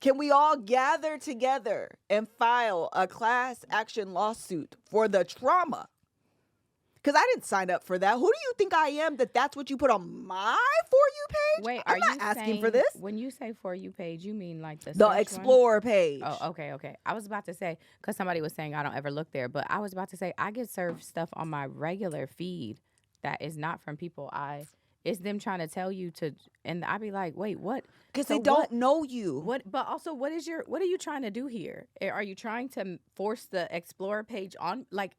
Can we all gather together and file a class action lawsuit for the trauma? Because I didn't sign up for that. Who do you think I am that that's what you put on my For You page? Wait, I'm are not you asking saying, for this. When you say For You page, you mean like the The search Explorer page. One? Oh, okay. I was about to say, because somebody was saying I don't ever look there, but I was about to say I get served stuff on my regular feed that is not from people it's them trying to tell you to, and I'd be like, wait, what? Because they don't know you. What? But also, what are you trying to do here? Are you trying to force the Explorer page on? Like,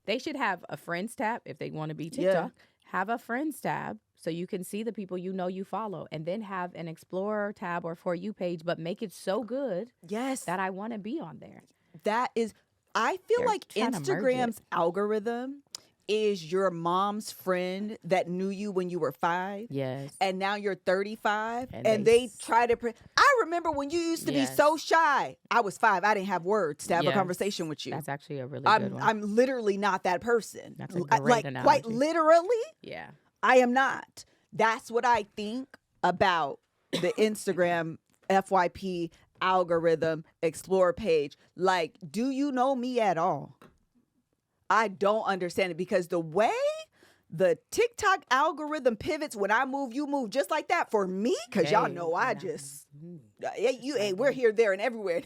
they should have a friends tab if they want to be TikTok. Yeah. Have a friends tab so you can see the people you follow, and then have an Explorer tab or For You page, but make it so good that I want to be on there. That is, I feel like Instagram's algorithm is your mom's friend that knew you when you were 5. Yes. And now you're 35. And they try to... I remember when you used to be so shy. I was 5. I didn't have words to have a conversation with you. That's actually a really good one. I'm literally not that person. That's a great analogy. Quite literally, yeah, I am not. That's what I think about the Instagram FYP algorithm Explore page. Like, do you know me at all? I don't understand it, because the way the TikTok algorithm pivots when I move, you move just like that for me. Because y'all know we're here, there, and everywhere.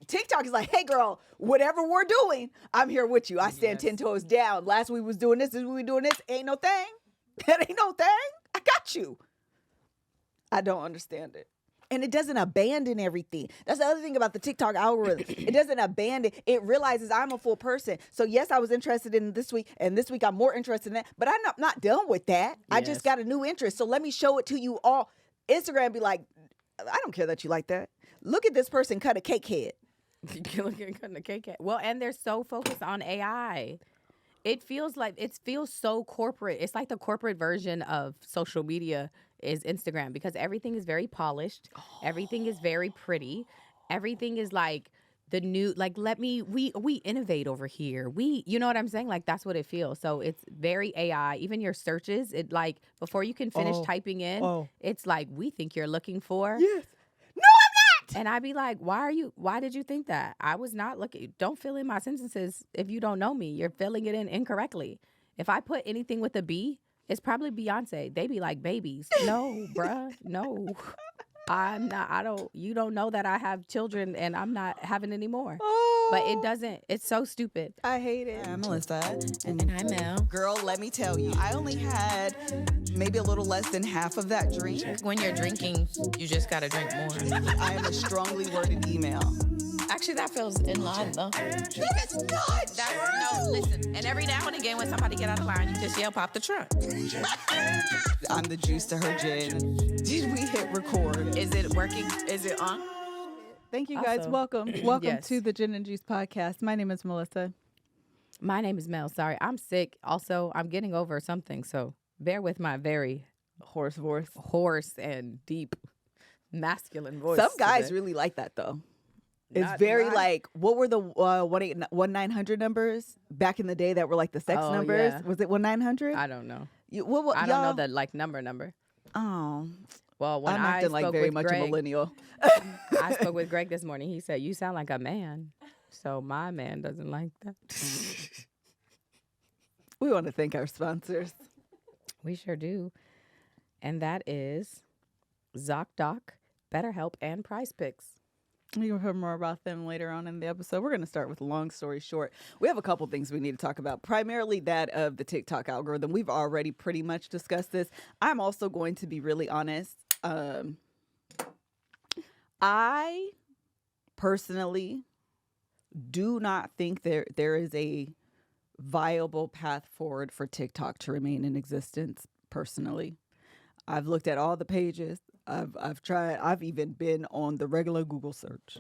TikTok is like, hey, girl, whatever we're doing, I'm here with you. I stand 10 toes down. Last week we was doing this we were doing this. Ain't no thing. That ain't no thing. I got you. I don't understand it. And it doesn't abandon everything. That's the other thing about the TikTok algorithm. It doesn't abandon. It realizes I'm a full person. So, yes, I was interested in this week, and this week I'm more interested in that. But I'm not done with that. Yes. I just got a new interest. So let me show it to you all. Instagram be like, I don't care that you like that. Look at this person cut a cake head. Look at cutting a cake head. Well, and they're so focused on AI. It feels so corporate. It's like the corporate version of social media is Instagram, because everything is very polished. Everything is very pretty. Everything is like the new, like, we innovate over here. You know what I'm saying? Like, that's what it feels. So it's very AI. Even your searches, it like, before you can finish typing in, it's like, we think you're looking for. Yes. No, I'm not. And I'd be like, why did you think that? I was not looking. Don't fill in my sentences if you don't know me. You're filling it in incorrectly. If I put anything with a B, it's probably Beyonce. They be like babies. No, bruh. No. I'm not. You don't know that I have children and I'm not having any more. But it doesn't. It's so stupid. I hate it. I'm Melissa. And I'm Mel. Girl, let me tell you, I only had maybe a little less than half of that drink. When you're drinking, you just gotta drink more. I am a strongly worded email. Actually, that feels in line, though. It's not. No, listen. And every now and again, when somebody get out of line, you just yell, "Pop the trunk." I'm the juice to her gin. Did we hit record? Is it working? Is it on? Thank you, guys. Welcome to the Gin and Juice podcast. My name is Melissa. My name is Mel. Sorry, I'm sick. Also, I'm getting over something, so bear with my very hoarse and deep masculine voice. Some guys really like that, though. It's very like, what were the 1-900 numbers back in the day that were like the sex numbers? Yeah. Was it 1-900? I don't know. I don't know the like number. Oh. Well, when I'm I acting spoke like very with much Greg, a millennial. I spoke with Greg this morning. He said, "You sound like a man." So my man doesn't like that. We want to thank our sponsors. We sure do. And that is ZocDoc, BetterHelp, and Prize Picks. You'll hear more about them later on in the episode. We're going to start with a long story short. We have a couple things we need to talk about, primarily that of the TikTok algorithm. We've already pretty much discussed this. I'm also going to be really honest. I personally do not think there is a viable path forward for TikTok to remain in existence personally. I've looked at all the pages. I've tried. I've even been on the regular Google search,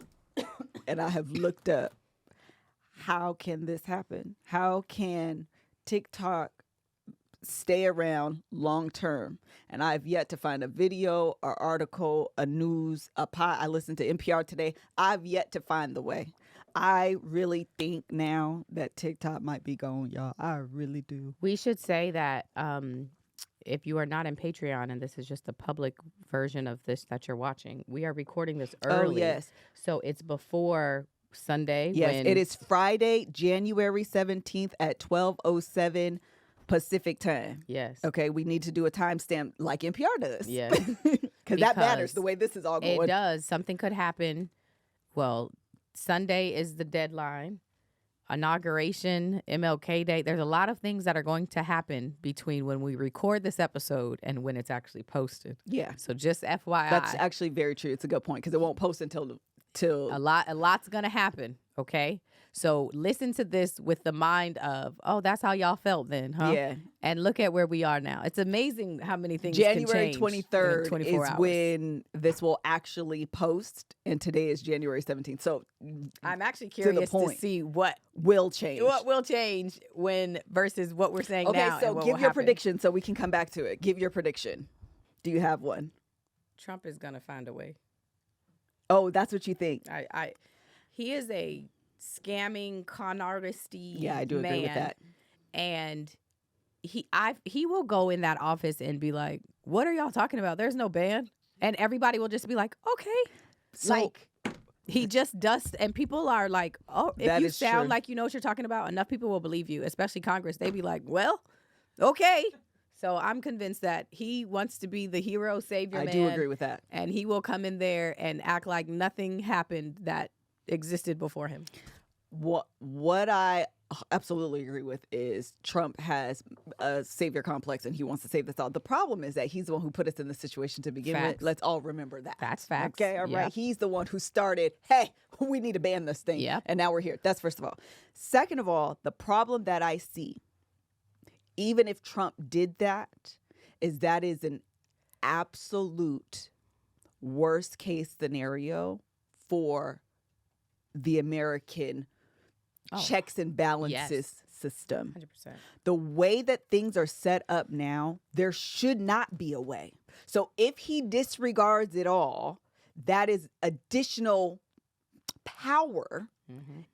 and I have looked up, how can this happen? How can TikTok stay around long term? And I've yet to find a video, or article, a news, I listened to NPR today. I've yet to find the way. I really think now that TikTok might be gone, y'all. I really do. We should say that if you are not in Patreon and this is just the public version of this that you're watching, we are recording this early. Oh, yes. So it's before Sunday. Yes, when it is Friday, January 17th at 12:07 Pacific time. Yes. Okay, we need to do a timestamp like NPR does. Yes. Because that matters Because the way this is all going. It does. Something could happen. Well, Sunday is the deadline. Inauguration, MLK Day. There's a lot of things that are going to happen between when we record this episode and when it's actually posted. Yeah. So just FYI. That's actually very true. It's a good point because it won't post until a lot's gonna happen. Okay. So listen to this with the mind of, oh, that's how y'all felt then, huh? Yeah. And look at where we are now. It's amazing how many things January can change 23rd in 24 is hours. when this will actually post, and today is January 17th. So I'm actually the curious to point. see what will change. will change when versus what we're saying Okay, now. so and what give will your happen. prediction so we can come back to it. Give your prediction. Do you have one? Trump is gonna find a way. Oh, that's what you think. He is a scamming con artisty. Yeah, I do agree with that. And he will go in that office and be like, "What are y'all talking about? There's no ban," and everybody will just be like, "Okay." So- like he just does, and people are like, "Oh, if That you is sound true. like you know what you're talking about, enough people will believe you." Especially Congress, they be like, "Well, okay." So I'm convinced that he wants to be the hero savior I man. do agree with that. And he will come in there and act like nothing happened that existed before him. What I absolutely agree with is Trump has a savior complex and he wants to save us all. The problem is that he's the one who put us in this situation to begin with. Facts. Let's all remember that. That's facts. Okay, all right. Yep. He's the one who started, hey, we need to ban this thing. Yep. And now we're here. That's first of all. Second of all, the problem that I see, even if Trump did that is an absolute worst case scenario for the American checks and balances system. 100%. The way that things are set up now, there should not be a way. So if he disregards it all, that is additional power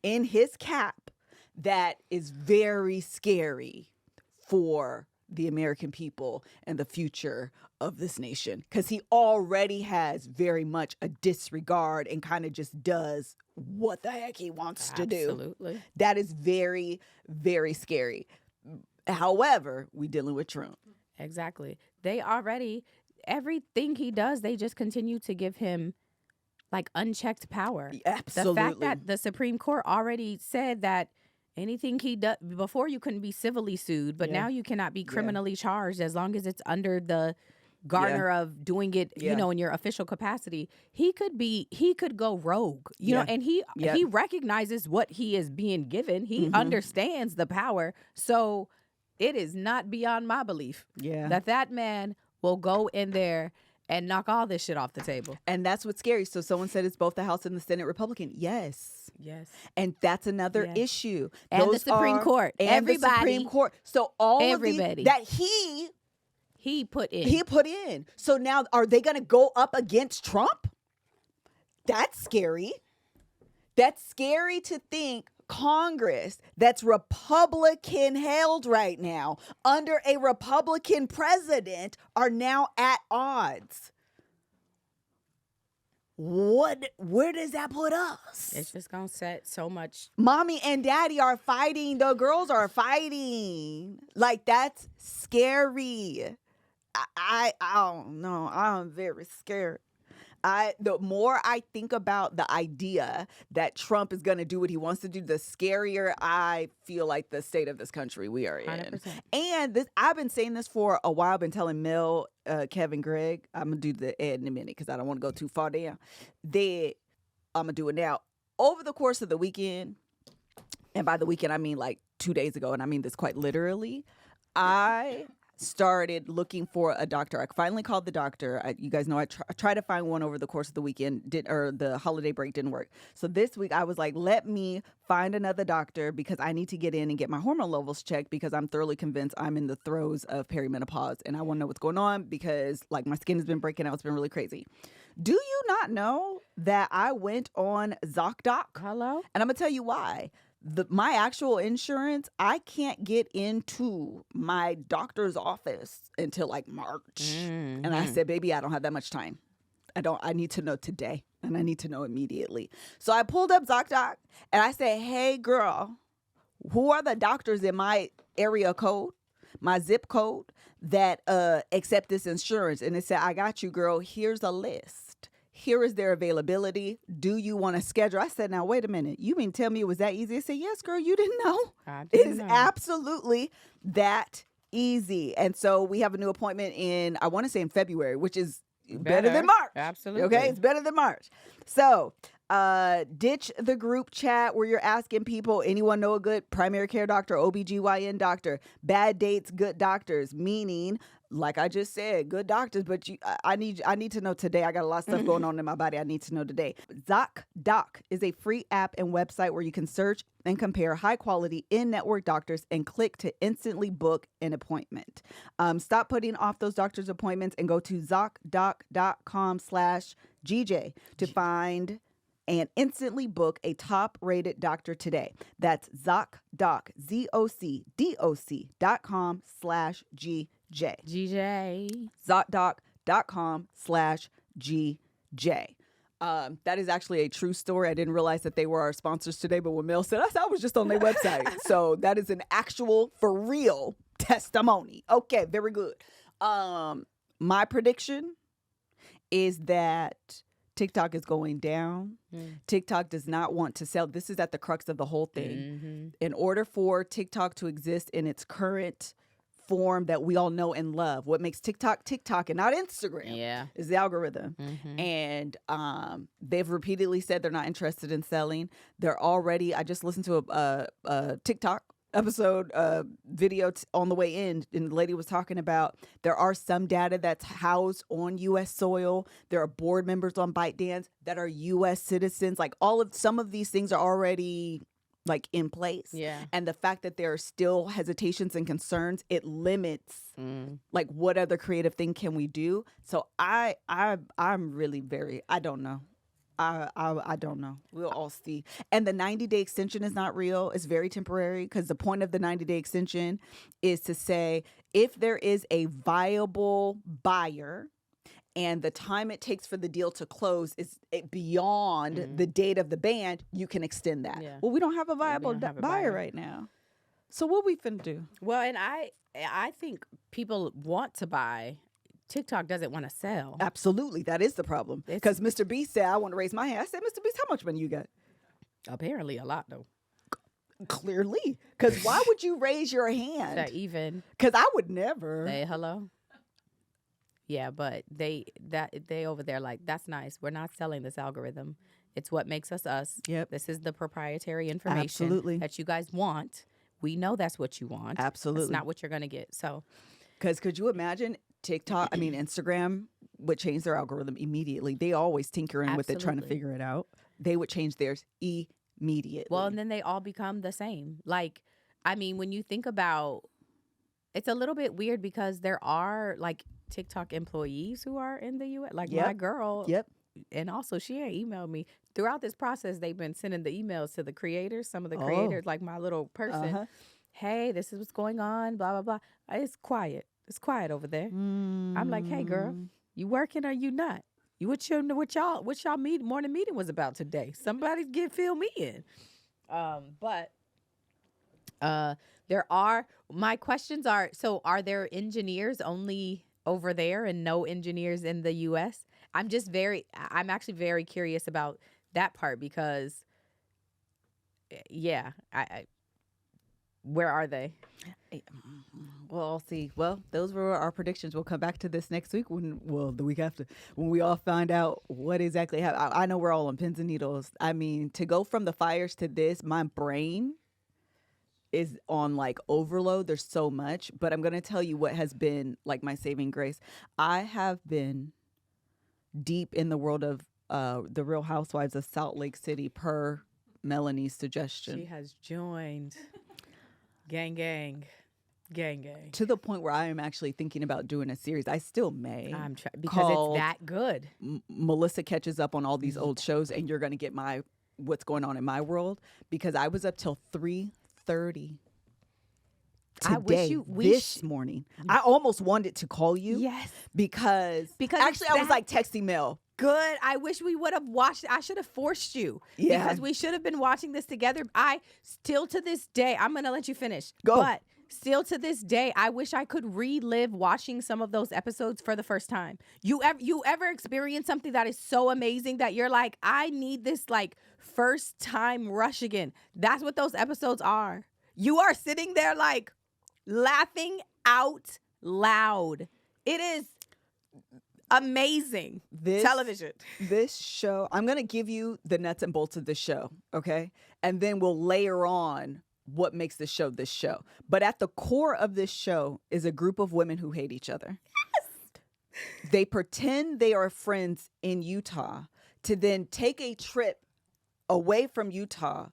in his cap that is very scary for the American people and the future of this nation, because he already has very much a disregard and kind of just does what the heck he wants to do. Absolutely. That is very, very scary. However, we dealing with Trump. Exactly. They already, everything he does, they just continue to give him like unchecked power. Absolutely. The fact that the Supreme Court already said that anything he does, before you couldn't be civilly sued, but now you cannot be criminally charged as long as it's under the garner of doing it, you know, in your official capacity. He could go rogue, you know, and he recognizes what he is being given. He understands the power. So it is not beyond my belief that man will go in there and knock all this shit off the table. And that's what's scary. So someone said it's both the House and the Senate Republican. Yes. Yes. And that's another issue. And the Supreme Court. And Everybody. the Supreme Court. So all Everybody. of that he put in. So now are they going to go up against Trump? That's scary. That's scary to think Congress that's Republican held right now under a Republican president are now at odds. Where does that put us? It's just gonna set so much. Mommy and daddy are fighting. The girls are fighting. Like, that's scary. I don't know. I'm very scared. The more I think about the idea that Trump is going to do what he wants to do, the scarier I feel like the state of this country we are in. 100%. And I've been saying this for a while. I've been telling Mel, Kevin, Greg, I'm going to do the ad in a minute because I don't want to go too far down. I'm going to do it now. Over the course of the weekend, and by the weekend I mean like 2 days ago, and I mean this quite literally, I started looking for a doctor. I finally called the doctor. You guys know I tried to find one over the course of the weekend, the holiday break didn't work. So this week I was like, let me find another doctor because I need to get in and get my hormone levels checked because I'm thoroughly convinced I'm in the throes of perimenopause and I want to know what's going on because like my skin has been breaking out. It's been really crazy. Do you not know that I went on ZocDoc? Hello? And I'm going to tell you why. my actual insurance, I can't get into my doctor's office until like March. And I said, baby, I don't have that much time. I need to know today, and I need to know immediately. So I pulled up ZocDoc and I said, hey girl, who are the doctors in my area code, my zip code that accept this insurance? And it said, I got you, girl. Here's a list. Here is their availability. Do you want to schedule? I said, now, wait a minute. You mean tell me it was that easy? I said, yes, girl, you didn't know. It is absolutely that easy. And so we have a new appointment in, I want to say in February, which is better than March. Absolutely. Okay, it's better than March. So ditch the group chat where you're asking people, anyone know a good primary care doctor, OBGYN doctor, bad dates, good doctors, meaning, like I just said, good doctors, but I need to know today. I got a lot of stuff going on in my body. I need to know today. ZocDoc is a free app and website where you can search and compare high quality in-network doctors and click to instantly book an appointment. Stop putting off those doctor's appointments and go to ZocDoc.com/GJ to find and instantly book a top-rated doctor today. That's ZocDoc, ZocDoc.com/GJ. GJ. ZocDoc.com/GJ. That is actually a true story. I didn't realize that they were our sponsors today, but when Mel said, I was just on their website. So that is an actual, for real testimony. Okay, very good. My prediction is that TikTok is going down. TikTok does not want to sell. This is at the crux of the whole thing. In order for TikTok to exist in its current form that we all know and love, what makes TikTok TikTok and not Instagram is the algorithm. And they've repeatedly said they're not interested in selling. They're already, I just listened to a TikTok episode video on the way in, and the lady was talking about there are some data that's housed on U.S. soil. There are board members on ByteDance that are U.S. citizens. Like some of these things are already like in place. And the fact that there are still hesitations and concerns, it limits like what other creative thing can we do. So I'm really I don't know. I don't know. We'll all see. And the 90-day extension is not real. It's very temporary, because the point of the 90-day extension is to say if there is a viable buyer and the time it takes for the deal to close is beyond the date of the ban, you can extend that. Well, we don't have a viable buyer right now. So what we finna do? Well, and I think people want to buy. TikTok doesn't want to sell. Absolutely. That is the problem. Because Mr. Beast said, I want to raise my hand. I said, Mr. Beast, how much money you got? Apparently a lot, though. Clearly. Because why would you raise your hand? Even. Because I would never. Say hello. Yeah, but they over there like, that's nice. We're not selling this algorithm. It's what makes us us. Yep. This is the proprietary information Absolutely. that you guys want. We know that's what you want. Absolutely. It's not what you're going to get. So. Because could you imagine Instagram would change their algorithm immediately. They always tinkering with it, trying to figure it out. They would change theirs immediately. Well, and then they all become the same. Like, I mean, when you think about, it's a little bit weird because there are like TikTok employees who are in the U.S. Like my girl. Yep. And also she had emailed me. Throughout this process, they've been sending the emails to the creators, some of the creators, like my little person. Hey, this is what's going on, blah, blah, blah. It's quiet. It's quiet over there. I'm like, hey, girl, you working or you not? What y'all morning meeting was about today? Somebody fill me in. But my questions are, so are there engineers only over there and no engineers in the U.S.? I'm actually very curious about that part because, where are they? Well, I'll see. Well, those were our predictions. We'll come back to this next week the week after, when we all find out what exactly happened. I know we're all on pins and needles. I mean, to go from the fires to this, my brain is on like overload. There's so much, but I'm going to tell you what has been like my saving grace. I have been deep in the world of the Real Housewives of Salt Lake City per Melanie's suggestion. She has joined. Gang, gang. To the point where I am actually thinking about doing a series. I still may. Because it's that good. Melissa catches up on all these old shows, and you're going to get my what's going on in my world because I was up till 3:30 today, this morning. I almost wanted to call you. Yes. Because actually I was like texting Mel. Good. I wish we would have watched. I should have forced you. Yeah. Because we should have been watching this together. I still to this day, I'm going to let you finish. Go. But still to this day, I wish I could relive watching some of those episodes for the first time. You ever experience something that is so amazing that you're like, I need this like first time rush again. That's what those episodes are. You are sitting there like laughing out loud. It is amazing television. This show, I'm going to give you the nuts and bolts of the show, okay? And then we'll layer on what makes this show this show. But at the core of this show is a group of women who hate each other. Yes. They pretend they are friends in Utah to then take a trip away from Utah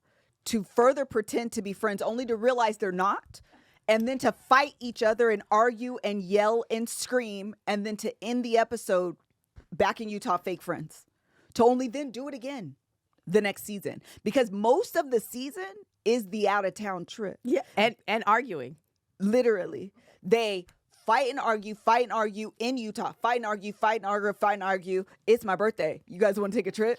to further pretend to be friends only to realize they're not. And then to fight each other and argue and yell and scream. And then to end the episode back in Utah, fake friends. To only then do it again the next season. Because most of the season is the out-of-town trip. Yeah. And arguing. Literally. They fight and argue in Utah. Fight and argue. It's my birthday. You guys want to take a trip?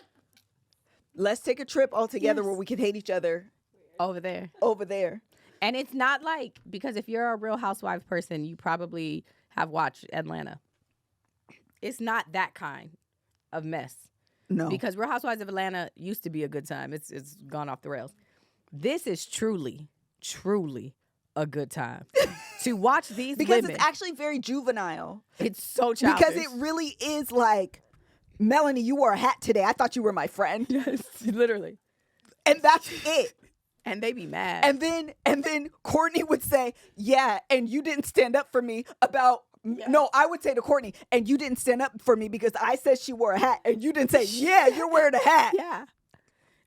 Let's take a trip all together where we can hate each other. Over there. And it's not like, because if you're a Real Housewives person, you probably have watched Atlanta. It's not that kind of mess. No. Because Real Housewives of Atlanta used to be a good time. It's gone off the rails. This is truly a good time. To watch these because women. It's actually very juvenile. It's so childish. Because it really is like, Melanie, you wore a hat today. I thought you were my friend. Yes, literally. And that's it. And they be mad. And then Courtney would say, yeah, and you didn't stand up for me about, no, I would say to Courtney, and you didn't stand up for me because I said she wore a hat, and you didn't say, yeah, you're wearing a hat. Yeah.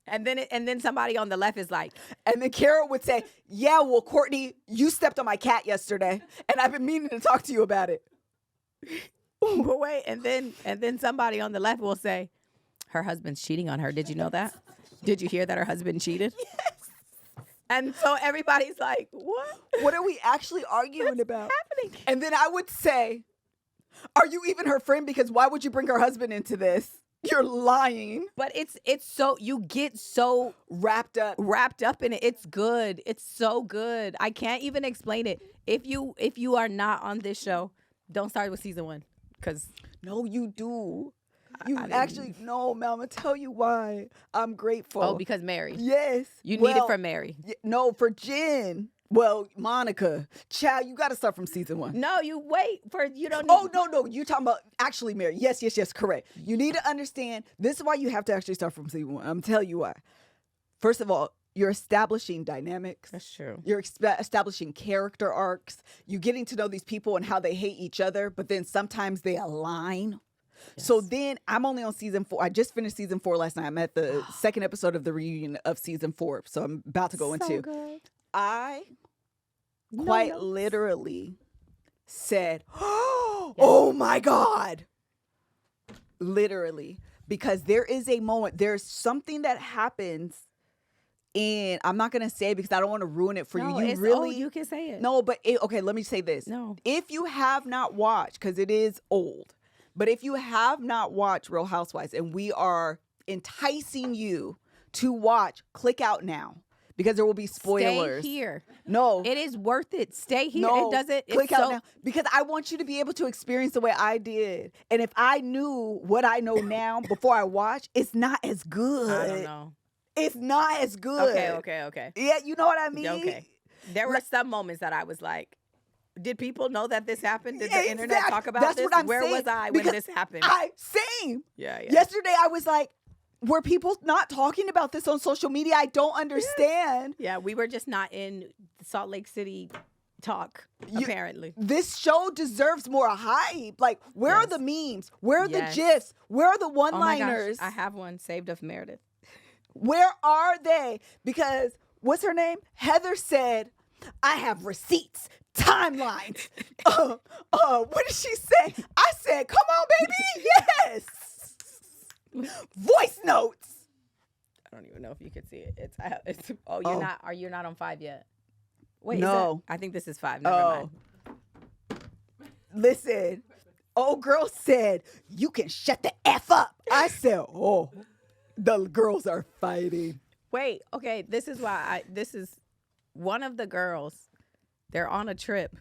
And then somebody on the left is like. And then Kara would say, yeah, well, Courtney, you stepped on my cat yesterday, and I've been meaning to talk to you about it. But wait, and then somebody on the left will say, her husband's cheating on her. Did you know that? Did you hear that her husband cheated? Yes. And so everybody's like, what? What are we actually arguing about? Happening? And then I would say, are you even her friend? Because why would you bring her husband into this? You're lying. But it's so, you get so wrapped up in it. It's good. It's so good. I can't even explain it. If you are not on this show, don't start with season 1. Because no, you do. You actually, no, Mel, I'm going to tell you why. I'm grateful. Oh, because Mary. Yes. You need it for Mary. No, for Jen. Well, Monica. Child, you got to start from season 1. No, you wait for, you don't need. Oh, no. You're talking about actually Mary. Yes, correct. You need to understand, this is why you have to actually start from season 1. I'm going to tell you why. First of all, you're establishing dynamics. That's true. You're establishing character arcs. You're getting to know these people and how they hate each other, but then sometimes they align. Yes. So then I'm only on season 4. I just finished season 4 last night. I'm at the second episode of the reunion of season 4. So I'm about to go into. Good. I quite literally said, oh my God. Literally. Because there is a moment, there's something that happens, and I'm not going to say it because I don't want to ruin it for you. You can say it. No, but okay, let me say this. No. If you have not watched, because it is old, but if you have not watched Real Housewives and we are enticing you to watch, click out now because there will be spoilers. Stay here. No. It is worth it. Stay here. No. It doesn't. Click out now because I want you to be able to experience the way I did. And if I knew what I know now before I watch, it's not as good. I don't know. It's not as good. Okay. Yeah, you know what I mean? Okay. There were some moments that I was like, did people know that this happened? Did the internet talk about this? Where was I when this happened? Same. Yeah. Yesterday I was like, were people not talking about this on social media? I don't understand. Yeah, we were just not in Salt Lake City talk, apparently. This show deserves more hype. Like, where are the memes? Where are the GIFs? Where are the one-liners? Oh my gosh, I have one saved of Meredith. Where are they? Because, what's her name? Heather said, I have receipts, timelines. What did she say? I said, come on, baby. Yes. Voice notes. don't even know if you could see it. It's oh, Oh. are you not on 5 yet? Wait, No. I think this is 5. Never mind. Listen, old girl said, you can shut the F up. I said, oh, the girls are fighting. Wait, okay, this is this is one of the girls. They're on a trip.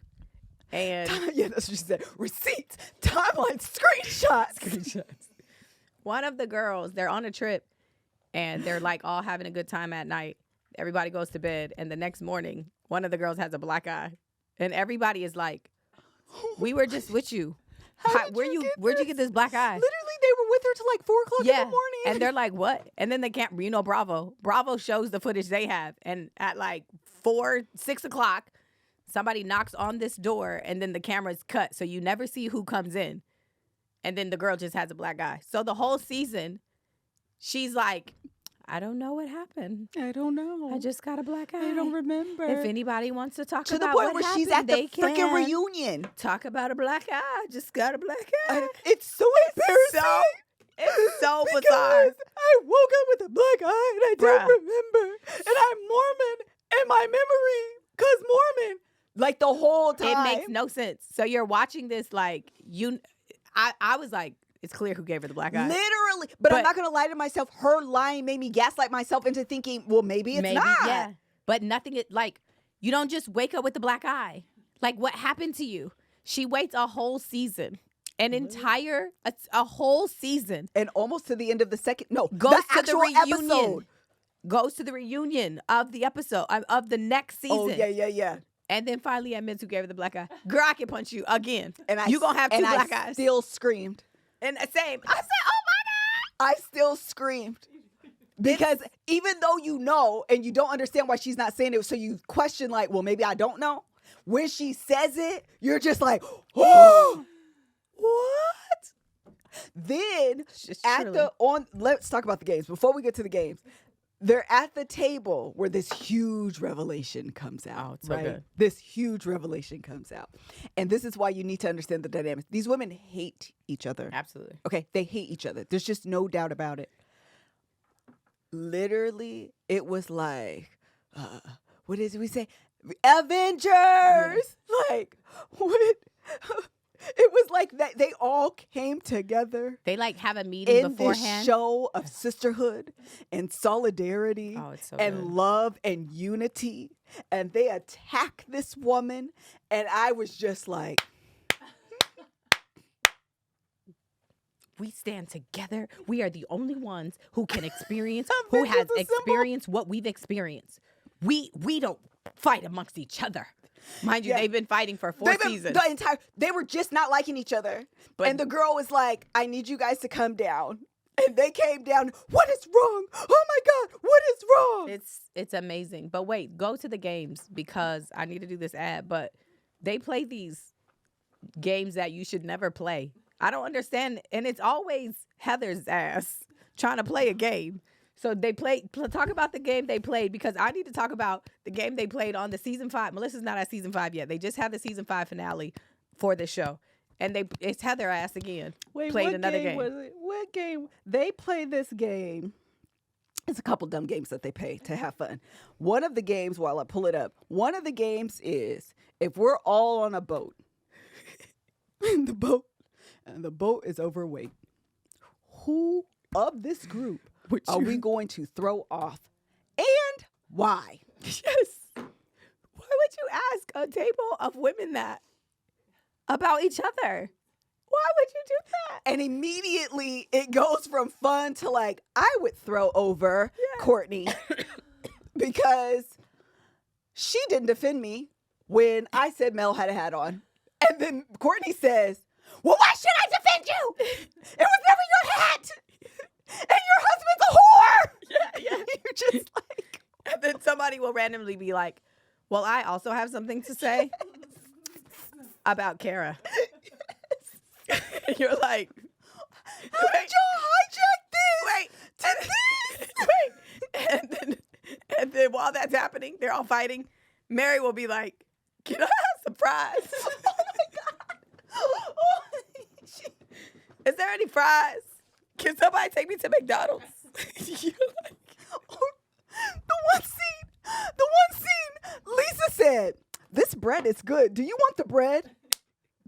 And Yeah, that's what she said. Receipts, timeline, screenshots. one of the girls, they're on a trip and they're like all having a good time at night. Everybody goes to bed. And the next morning, one of the girls has a black eye. And everybody is like, we were just with you. Where'd you get this black eye? Literally, they were with her till like 4 o'clock in the morning. And they're like, what? And then they can't, Bravo shows the footage they have. And at like 6 o'clock, somebody knocks on this door and then the camera's cut. So you never see who comes in. And then the girl just has a black eye. So the whole season, she's like, I don't know what happened. I don't know. I just got a black eye. I don't remember. If anybody wants to talk to about the point what where she's happened, at the they freaking can. reunion. Talk about a black eye. I just got a black eye. It's so embarrassing. It's so because bizarre. I woke up with a black eye and I don't Bruh. remember. And I'm Mormon and my memory, because Mormon, like the whole time. It makes no sense. So you're watching this like I was like, it's clear who gave her the black eye. Literally. But I'm But- not going to lie to myself. Her lying made me gaslight myself into thinking, well, maybe it's not. Yeah. But nothing, like, you don't just wake up with the black eye. Like, what happened to you? She waits a whole season. A whole season. And almost to the end of the second, no, Goes the to the actual reunion. episode. Goes to the reunion of the episode, of the next season. Oh, yeah. And then finally admits who gave her the black eye. Girl, I can punch you again. And you gonna have two black I eyes. still screamed. And same. I said, oh my God. I still screamed. Because even though you know and you don't understand why she's not saying it, so you question like, well, maybe I don't know. When she says it, you're just like, oh, what? Then let's talk about the games. Before we get to the games, they're at the table where this huge revelation comes out. Oh, it's so right? good. This huge revelation comes out. And this is why you need to understand the dynamics. These women hate each other. Absolutely. Okay, they hate each other. There's just no doubt about it. Literally, it was like, what is it we say? Avengers! Yeah. Like, what? It was like that they all came together They like have a meeting in beforehand. this show of sisterhood and solidarity Oh, it's so and good. love and unity. And they attack this woman. And I was just like, We stand together. We are the only ones who can experience, Avengers who has assemble. experienced what we've experienced. We don't fight amongst each other. Mind you, Yeah. they've been fighting for 4 seasons. They were just not liking each other. But- and the girl was like, I need you guys to come down. And they came down. What is wrong? Oh my God, what is wrong? It's amazing. But wait, go to the games because I need to do this ad. But they play these games that you should never play. I don't understand. And it's always Heather's ass trying to play a game. So they talk about the game they played because I need to talk about the game they played on the season 5. Melissa's not at season 5 yet. They just had the season 5 finale for the show. And it's Heather ass again. Wait, played what another game was it? What game? They play this game. It's a couple dumb games that they play to have fun. One of the games, while I pull it up, one of the games is if we're all on a boat, and the boat is overweight, who of this group are we going to throw off and why? Yes. Why would you ask a table of women that about each other? Why would you do that? And immediately it goes from fun to like, I would throw over Courtney because she didn't defend me when I said Mel had a hat on. And then Courtney says, well, why should I defend you? It was never your hat. And your husband's a whore. Yeah. You're just like. And then somebody will randomly be like, well, I also have something to say about Kara. You're like, How did y'all hijack this? wait. And then while that's happening, they're all fighting. Mary will be like, can I have some fries? Oh my God. Oh, Is there any fries? Can somebody take me to McDonald's? You're like, said, "This bread is good. Do you want the bread?"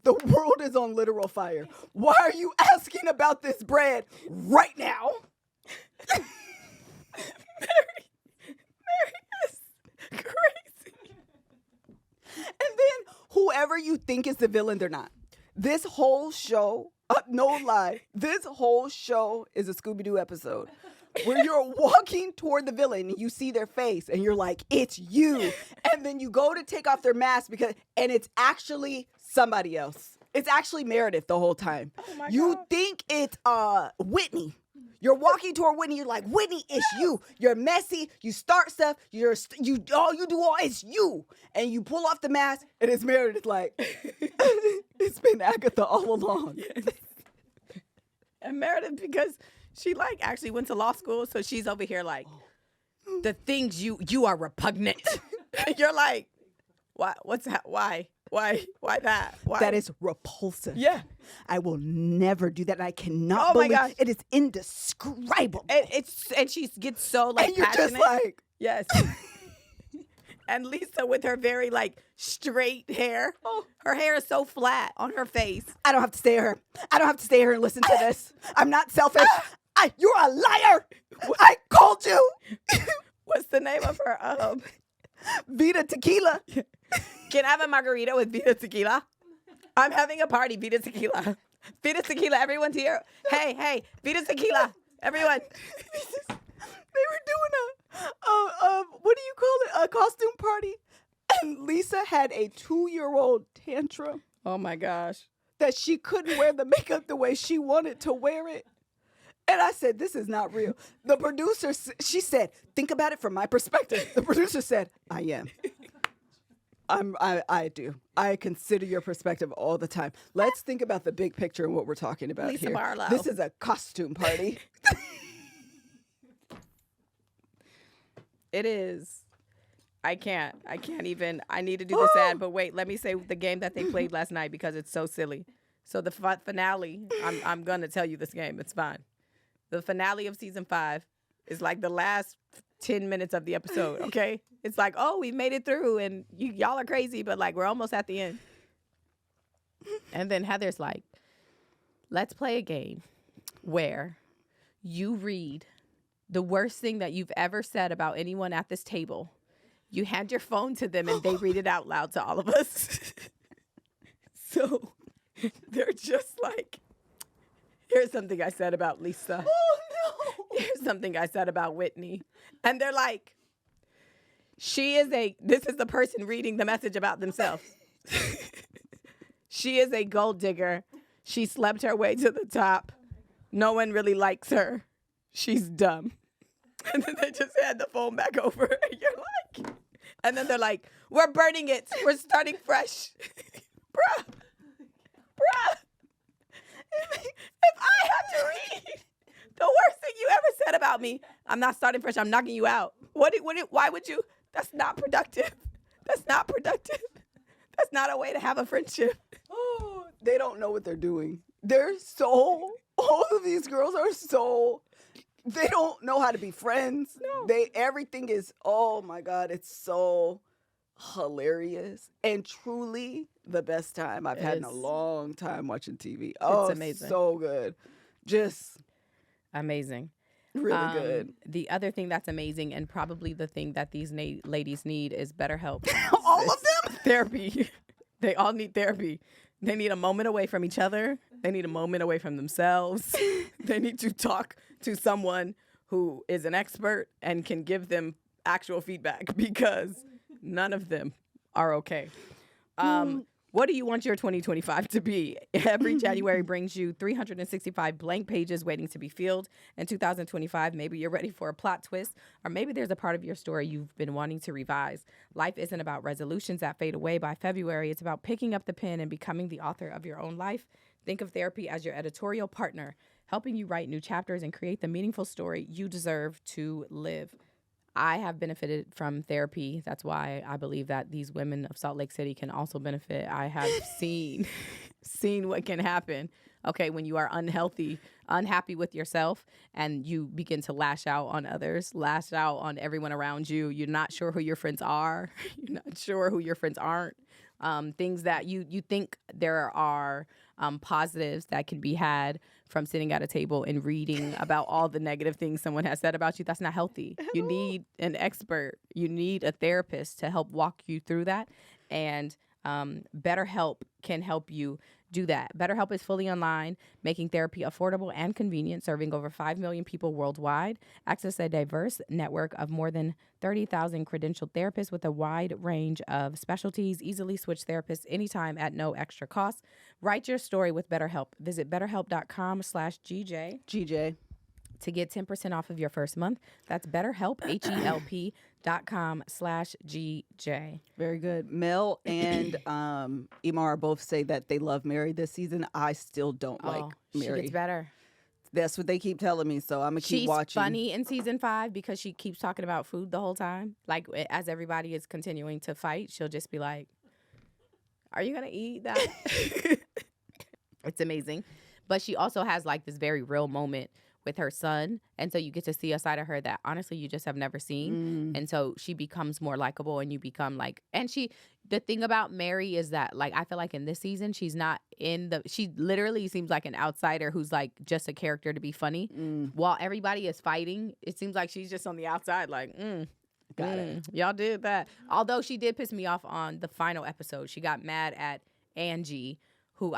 The world is on literal fire. Why are you asking about this bread right now? Mary is crazy. And then whoever you think is the villain, they're not. This whole show, no lie, this whole show is a Scooby-Doo episode where you're walking toward the villain and you see their face and you're like, it's you. And then you go to take off their mask and it's actually somebody else. It's actually Meredith the whole time. Oh you God. Think it's Whitney. You're walking toward Whitney. You're like, Whitney, it's you. You're messy. You start stuff. All you do it's you. And you pull off the mask, and it's Meredith. Like, it's been Agatha all along. Yes. And Meredith, because she actually went to law school, so she's over here like, the things you are repugnant. You're like, why? What's that? Why? Why that? Why? That is repulsive. Yeah. I will never do that. And I cannot believe it is indescribable. And she gets so and you're passionate. Just like, yes. And Lisa with her very straight hair. Her hair is so flat on her face. I don't have to stay here. I don't have to stay here and listen to this. I'm not selfish. You're a liar. I called you. What's the name of her? Vita Tequila. Can I have a margarita with Vita Tequila? I'm having a party, Vita Tequila. Vita Tequila, everyone's here. Hey, Vita Tequila, everyone. They were doing a what do you call it? A costume party. And Lisa had a 2-year-old tantrum. Oh my gosh. That she couldn't wear the makeup the way she wanted to wear it. And I said, this is not real. The producer, she said, think about it from my perspective. The producer said, I am. I do. I consider your perspective all the time. Let's think about the big picture and what we're talking about Lisa here. Barlow. This is a costume party. It is. I can't even. I need to do this ad, but wait, let me say the game that they played last night because it's so silly. So the finale, I'm going to tell you this game. It's fine. The finale of season 5 is like the last 10 minutes of the episode, okay? It's like, oh, we made it through, and y'all are crazy, but we're almost at the end. And then Heather's like, let's play a game where you read the worst thing that you've ever said about anyone at this table. You hand your phone to them, and they read it out loud to all of us. So they're just like, here's something I said about Lisa. Oh, no. Here's something I said about Whitney. And they're like, this is the person reading the message about themselves. She is a gold digger. She slept her way to the top. No one really likes her. She's dumb. And then they just hand the phone back over. And you're like, and then they're like, we're burning it. We're starting fresh. Bruh. If I have to read the worst thing you ever said about me, I'm not starting fresh. I'm knocking you out. Why would you? That's not productive. That's not productive. That's not a way to have a friendship. Oh, they don't know what they're doing. All of these girls are they don't know how to be friends. No. Everything is, oh my God, it's so hilarious and truly the best time I've had in a long time watching TV. Oh, it's amazing. So good. Just amazing. Really good. The other thing that's amazing and probably the thing that these ladies need is BetterHelp. All of them? Therapy. They all need therapy. They need a moment away from each other. They need a moment away from themselves. They need to talk to someone who is an expert and can give them actual feedback because none of them are okay. What do you want your 2025 to be? Every January brings you 365 blank pages waiting to be filled. In 2025, maybe you're ready for a plot twist, or maybe there's a part of your story you've been wanting to revise. Life isn't about resolutions that fade away by February. It's about picking up the pen and becoming the author of your own life. Think of therapy as your editorial partner, helping you write new chapters and create the meaningful story you deserve to live. I have benefited from therapy. That's why I believe that these women of Salt Lake City can also benefit. I have seen what can happen Okay, when you are unhappy with yourself, and you begin to lash out on others, lash out on everyone around you. You're not sure who your friends are. You're not sure who your friends aren't. Things that you think there are positives that can be had from sitting at a table and reading about all the negative things someone has said about you. That's not healthy. You need an expert. You need a therapist to help walk you through that. And BetterHelp can help you do that. BetterHelp is fully online, making therapy affordable and convenient, serving over 5 million people worldwide. Access a diverse network of more than 30,000 credentialed therapists with a wide range of specialties. Easily switch therapists anytime at no extra cost. Write your story with BetterHelp. Visit betterhelp.com/GJ. GJ. To get 10% off of your first month. That's BetterHelp, HELP.com/GJ. Very good. Mel and Imar both say that they love Mary this season. I still don't like Mary. She gets better. That's what they keep telling me, so I'm going to keep watching. She's funny in season 5 because she keeps talking about food the whole time. Like, as everybody is continuing to fight, she'll just be like, are you going to eat that? It's amazing. But she also has, like, this very real moment with her son, and so you get to see a side of her that honestly you just have never seen. And so she becomes more likable, and you become like, and the thing about Mary is that, like, I feel like in this season she literally seems like an outsider who's like just a character to be funny. While everybody is fighting, it seems like she's just on the outside like got it. Y'all did that. Although she did piss me off on the final episode. She got mad at Angie, who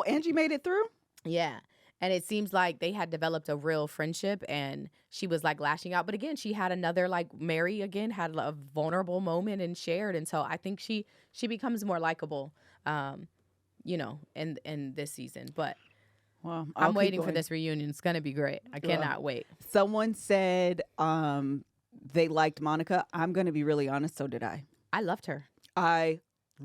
Angie made it through? Yeah. And it seems like they had developed a real friendship, and she was like lashing out. But again, she had another, like, Mary again had a vulnerable moment and shared. And so I think she becomes more likable, in this season. But well, I'm waiting for this reunion. It's going to be great. I cannot wait. Someone said they liked Monica. I'm going to be really honest. So did I. I loved her.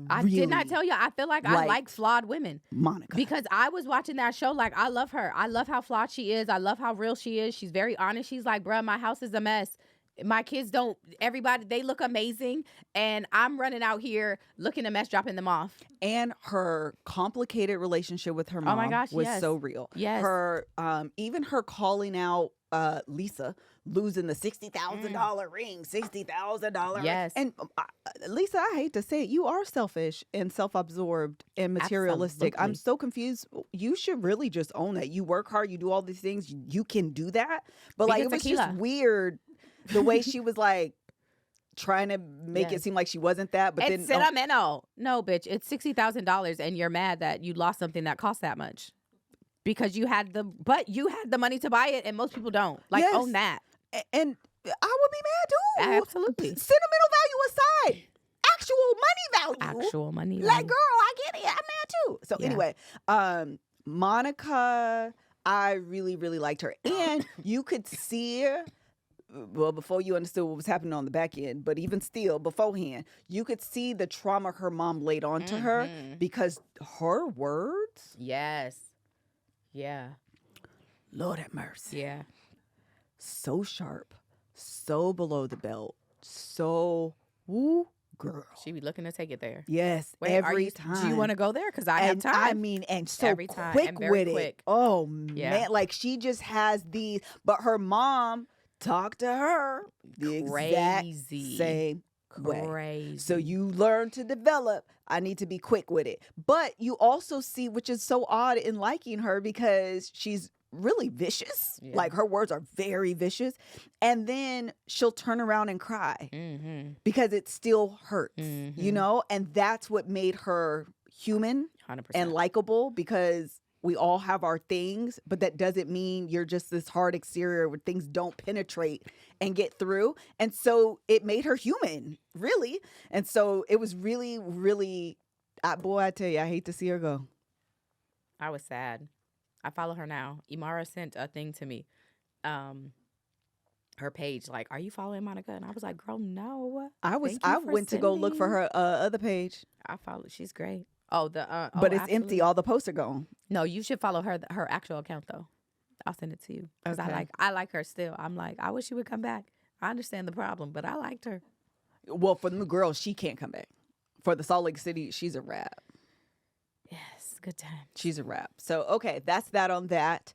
I did not tell you. I feel like I like flawed women. Monica. Because I was watching that show. Like, I love her. I love how flawed she is. I love how real she is. She's very honest. She's like, bruh, my house is a mess. My kids they look amazing. And I'm running out here looking a mess, dropping them off. And her complicated relationship with her mom was so real. Yes. Her, even her calling out Lisa losing the $60,000 ring, $60,000. Yes. And Lisa, I hate to say it, you are selfish and self-absorbed and materialistic. Absolutely. I'm so confused. You should really just own that. You work hard, you do all these things, you can do that. But like, it was just weird the way she was like trying to make it seem like she wasn't that. But it's sentimental. No, bitch, it's $60,000 and you're mad that you lost something that cost that much. Because you had the money to buy it, and most people don't. Like, own that. And I would be mad too. Absolutely. Sentimental value aside, actual money value. Like, girl, I get it. I'm mad too. So anyway, Monica, I really, really liked her. And you could see, well, before you understood what was happening on the back end, but even still, beforehand, you could see the trauma her mom laid onto her because her words. Yes. Yeah. Lord have mercy. Yeah. So sharp, so below the belt, so woo, girl. She be looking to take it there. Yes, Wait, every time. Do you want to go there? Because I have time. I mean, and so every time. quick and very with quick. it. Oh, man. Like, she just has these, but her mom talked to her the exact same way. So you learn to develop. I need to be quick with it. But you also see, which is so odd in liking her, because she's really vicious. Like, her words are very vicious. And then she'll turn around and cry because it still hurts, you know? And that's what made her human 100%. And likable, because we all have our things, but that doesn't mean you're just this hard exterior where things don't penetrate and get through. And so it made her human, really. And so it was really, really, boy, I tell you, I hate to see her go. I was sad. I follow her now. Imara sent a thing to me, her page, like, are you following Monica? And I was like, girl, no. I went to go look for her other page. I follow. She's great. Oh, but it's empty. All the posts are gone. No, you should follow her actual account though. I'll send it to you because I like her still. I'm like, I wish she would come back. I understand the problem, but I liked her. Well, for the girl, she can't come back. For the Salt Lake City, she's a wrap. Yes, good time. She's a wrap. So, okay, that's that on that.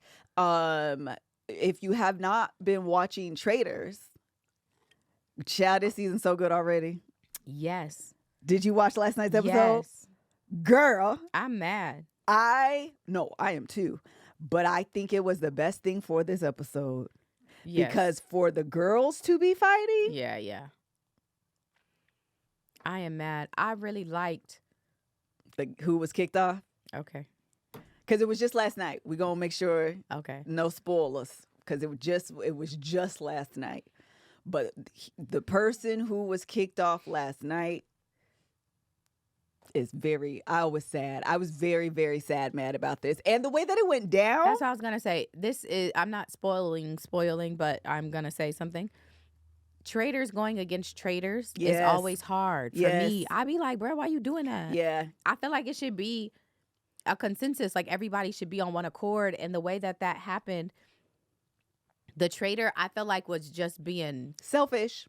If you have not been watching Traitors, child, this season's so good already. Yes. Did you watch last night's episode? Yes. Girl, I'm mad. I am too. But I think it was the best thing for this episode. Yes. Because for the girls to be fighting. Yeah. I am mad. I really liked. Who was kicked off? Okay. Because it was just last night. We're going to make sure Okay. no spoilers. Because it was just last night. But the person who was kicked off last night is I was sad. I was very, very sad, mad about this. And the way that it went down. That's what I was going to say. I'm not spoiling, but I'm going to say something. Traitors going against traitors is always hard for me. I be like, bro, why you doing that? Yeah. I feel like it should be a consensus. Like everybody should be on one accord. And the way that happened, the traitor, I felt like was just being selfish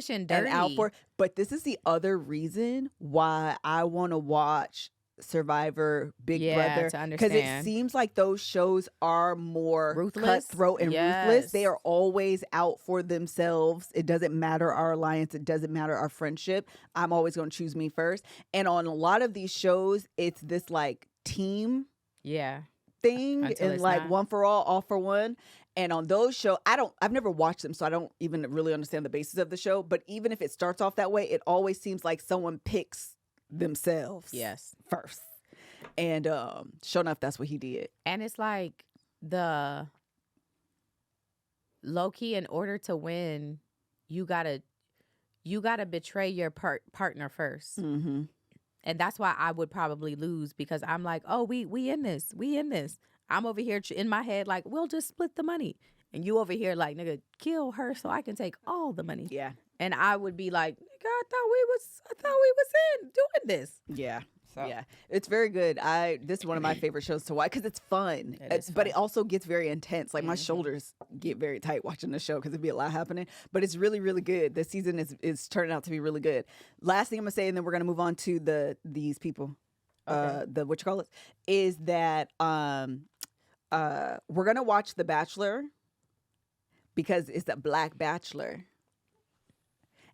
and dirty. And out for. But this is the other reason why I want to watch Survivor, Big Brother, to understand. Because it seems like those shows are more ruthless, cutthroat and ruthless. They are always out for themselves. It doesn't matter our alliance. It doesn't matter our friendship. I'm always going to choose me first. And on a lot of these shows, it's this like team thing and like not. One for all for one. And on those shows, I've never watched them, so I don't even really understand the basis of the show. But even if it starts off that way, it always seems like someone picks themselves first. And sure enough, that's what he did. And it's like the low key, in order to win, you gotta betray your partner first. Mm-hmm. And that's why I would probably lose, because I'm like, oh, we in this. I'm over here in my head like, we'll just split the money. And you over here like, nigga, kill her so I can take all the money. Yeah. And I would be like, nigga, I thought we was in doing this. Yeah. So. Yeah. It's very good. This is one of my favorite shows to watch because it's fun. But it also gets very intense. Like my shoulders get very tight watching the show because there'd be a lot happening. But it's really, really good. This season is turning out to be really good. Last thing I'm gonna say, and then we're gonna move on to these people. Okay. Is that we're gonna watch The Bachelor because it's a Black Bachelor,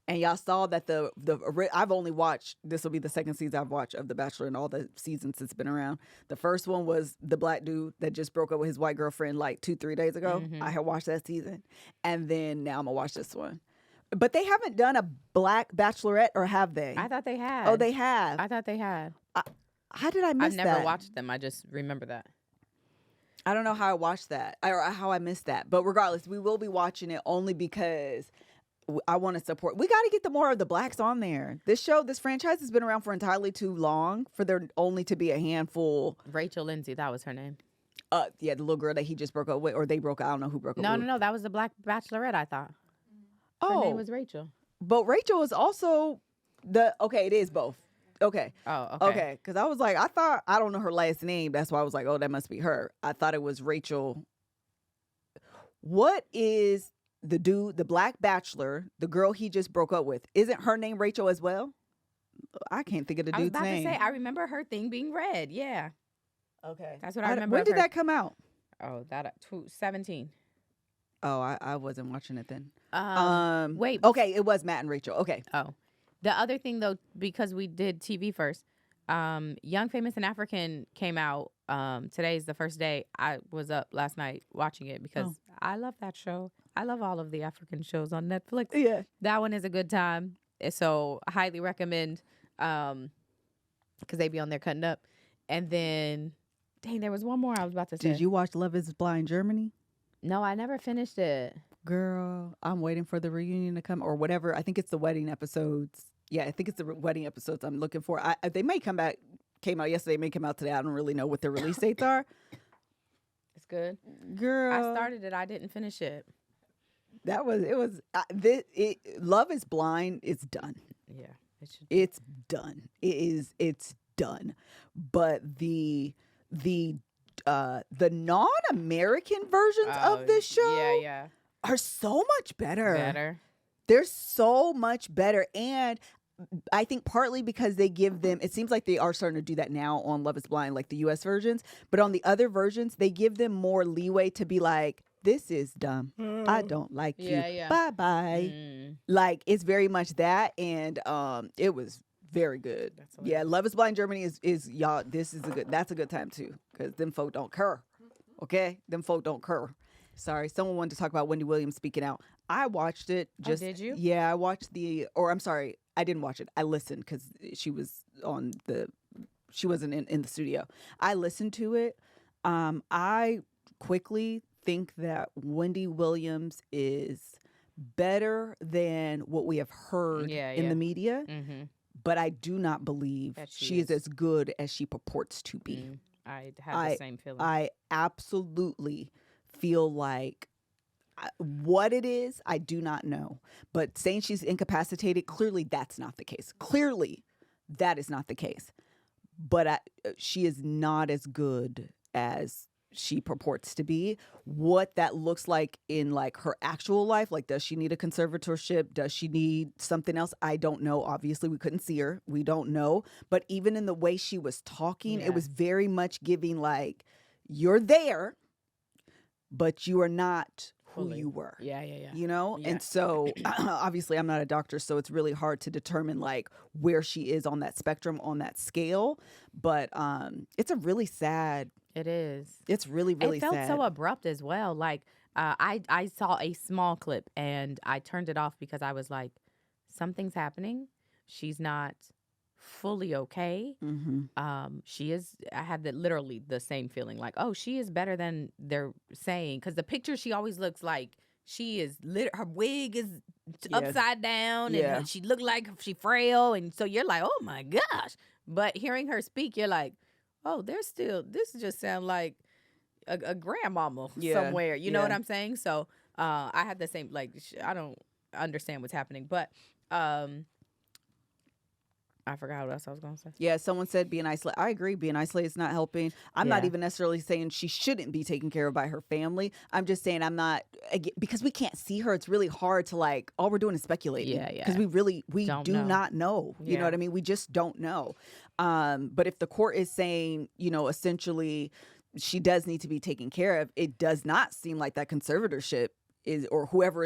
and y'all saw that I've only watched, this will be the second season I've watched of The Bachelor in all the seasons it's been around. The first one was the black dude that just broke up with his white girlfriend like 2-3 days ago. I had watched that season, and then now I'm gonna watch this one. But they haven't done a Black Bachelorette, or have they? I thought they had. Oh, they have. I thought they had. How did I miss that? I've never watched them. I just remember that. I don't know how I watched that or how I missed that. But regardless, we will be watching it only because I want to support. We got to get more of the blacks on there. This franchise has been around for entirely too long for there only to be a handful. Rachel Lindsay, that was her name. Yeah, the little girl that he just broke up with, or they broke up. I don't know who broke up with. No, that was the Black Bachelorette, I thought. Her name was Rachel. But Rachel is also it is both. Okay. Oh, okay. Okay, because I was like, I don't know her last name. That's why I was like, oh, that must be her. I thought it was Rachel. What is the Black Bachelor, the girl he just broke up with? Isn't her name Rachel as well? I can't think of the dude's name. I was about to say, I remember her thing being red. Yeah. Okay. That's what I remember. When did that come out? Oh, 2017. Oh, I wasn't watching it then. Wait. Okay, it was Matt and Rachel. Okay. Oh. The other thing, though, because we did TV first, Young, Famous, and African came out. Today's the first day. I was up last night watching it because I love that show. I love all of the African shows on Netflix. Yeah. That one is a good time. So I highly recommend, because they be on there cutting up. And then, dang, there was one more I was about to say. Did you watch Love is Blind Germany? No, I never finished it. Girl, I'm waiting for the reunion to come or whatever. I think it's the wedding episodes. Yeah, I think it's the wedding episodes I'm looking for. They may came out yesterday, may come out today. I don't really know what their release dates are. It's good. Girl. I started it. I didn't finish it. Love is Blind. It's done. Yeah, it should. It's done. It's done. But the non-American versions of this show are so much better. They're so much better. And I think partly because they give them, it seems like they are starting to do that now on Love is Blind, like the US versions. But on the other versions, they give them more leeway to be like, this is dumb. I don't like you. Yeah. Bye bye. Like, it's very much that. And it was very good. Yeah, Love is Blind Germany is y'all, that's a good time too. Because them folk don't cur. Okay? Them folk don't cur. Sorry, someone wanted to talk about Wendy Williams speaking out. I watched it. Did you? Yeah, I watched I'm sorry, I didn't watch it. I listened because she wasn't in the studio. I listened to it. I quickly think that Wendy Williams is better than what we have heard in the media, but I do not believe that she is as good as she purports to be. I have the same feeling. I absolutely feel like what it is, I do not know. But saying she's incapacitated, clearly that's not the case. Clearly that is not the case. But she is not as good as she purports to be. What that looks like in like her actual life, like does she need a conservatorship? Does she need something else? I don't know. Obviously, we couldn't see her. We don't know. But even in the way she was talking, it was very much giving like, you're there, but you are not who you were. Yeah. You know? And so obviously I'm not a doctor, so it's really hard to determine like where she is on that spectrum, on that scale. But it's a really sad. It is. It's really, really sad. It felt so abrupt as well. Like I saw a small clip and I turned it off because I was like, something's happening. She's not fully okay. She is. I had literally the same feeling. Like, oh, she is better than they're saying. Because the picture, she always looks like she is. Her wig is upside down, and she looked like she frail. And so you're like, oh my gosh. But hearing her speak, you're like, oh, there's still. This just sounds like a grandmama somewhere. You know what I'm saying? So I had the same. Like, I don't understand what's happening, but. I forgot what else I was going to say. Yeah, someone said being isolated. I agree. Being isolated is not helping. I'm not even necessarily saying she shouldn't be taken care of by her family. I'm just saying I'm not, because we can't see her. It's really hard to like, all we're doing is speculating. Yeah. Because we do not know. You know what I mean? We just don't know. But if the court is saying, you know, essentially she does need to be taken care of, it does not seem like that conservatorship is, or whoever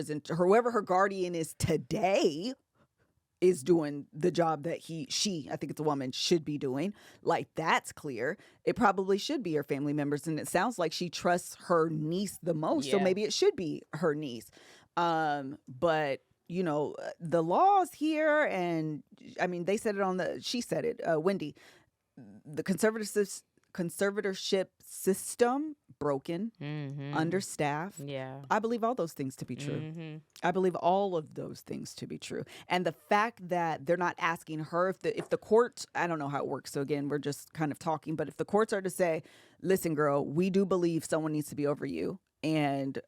her guardian is today, is doing the job that she, I think it's a woman, should be doing. Like, that's clear. It probably should be her family members. And it sounds like she trusts her niece the most. So maybe it should be her niece. But, you know, the laws here, and I mean, they said it she said it, Wendy, the conservatorship system, broken, understaffed. I believe all those things to be true. I believe all of those things to be true. And the fact that they're not asking her, if the court, I don't know how it works, so again, we're just kind of talking, but if the courts are to say, listen, girl, we do believe someone needs to be over you, and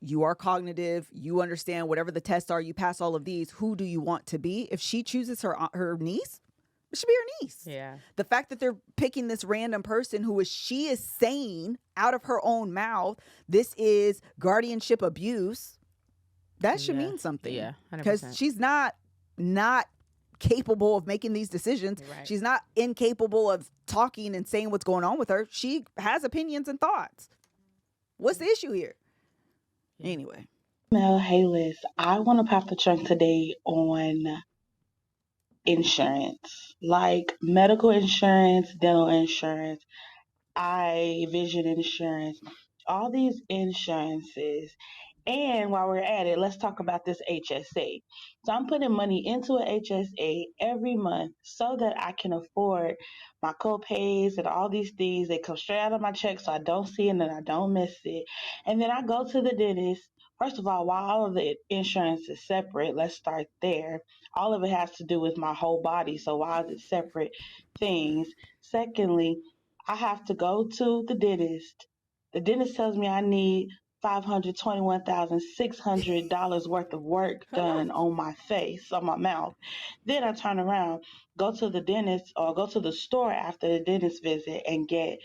you are cognitive, you understand whatever the tests are, you pass all of these, who do you want to be? If she chooses her niece, it should be her niece. Yeah. The fact that they're picking this random person she is saying out of her own mouth, this is guardianship abuse, that should mean something. Yeah, 100%. Because she's not capable of making these decisions. Right. She's not incapable of talking and saying what's going on with her. She has opinions and thoughts. What's the issue here? Anyway. Mel, hey Liz, I want to pop the trunk today on insurance, like medical insurance, dental insurance, eye vision insurance, all these insurances. And while we're at it, let's talk about this HSA. So I'm putting money into a HSA every month so that I can afford my co-pays and all these things. They come straight out of my check so I don't see it and I don't miss it. And then I go to the dentist. First of all, while all of the insurance is separate, let's start there. All of it has to do with my whole body. So why is it separate things? Secondly, I have to go to the dentist. The dentist tells me I need $521,600 worth of work done on my face, on my mouth. Then I turn around, go to the dentist or go to the store after the dentist visit and get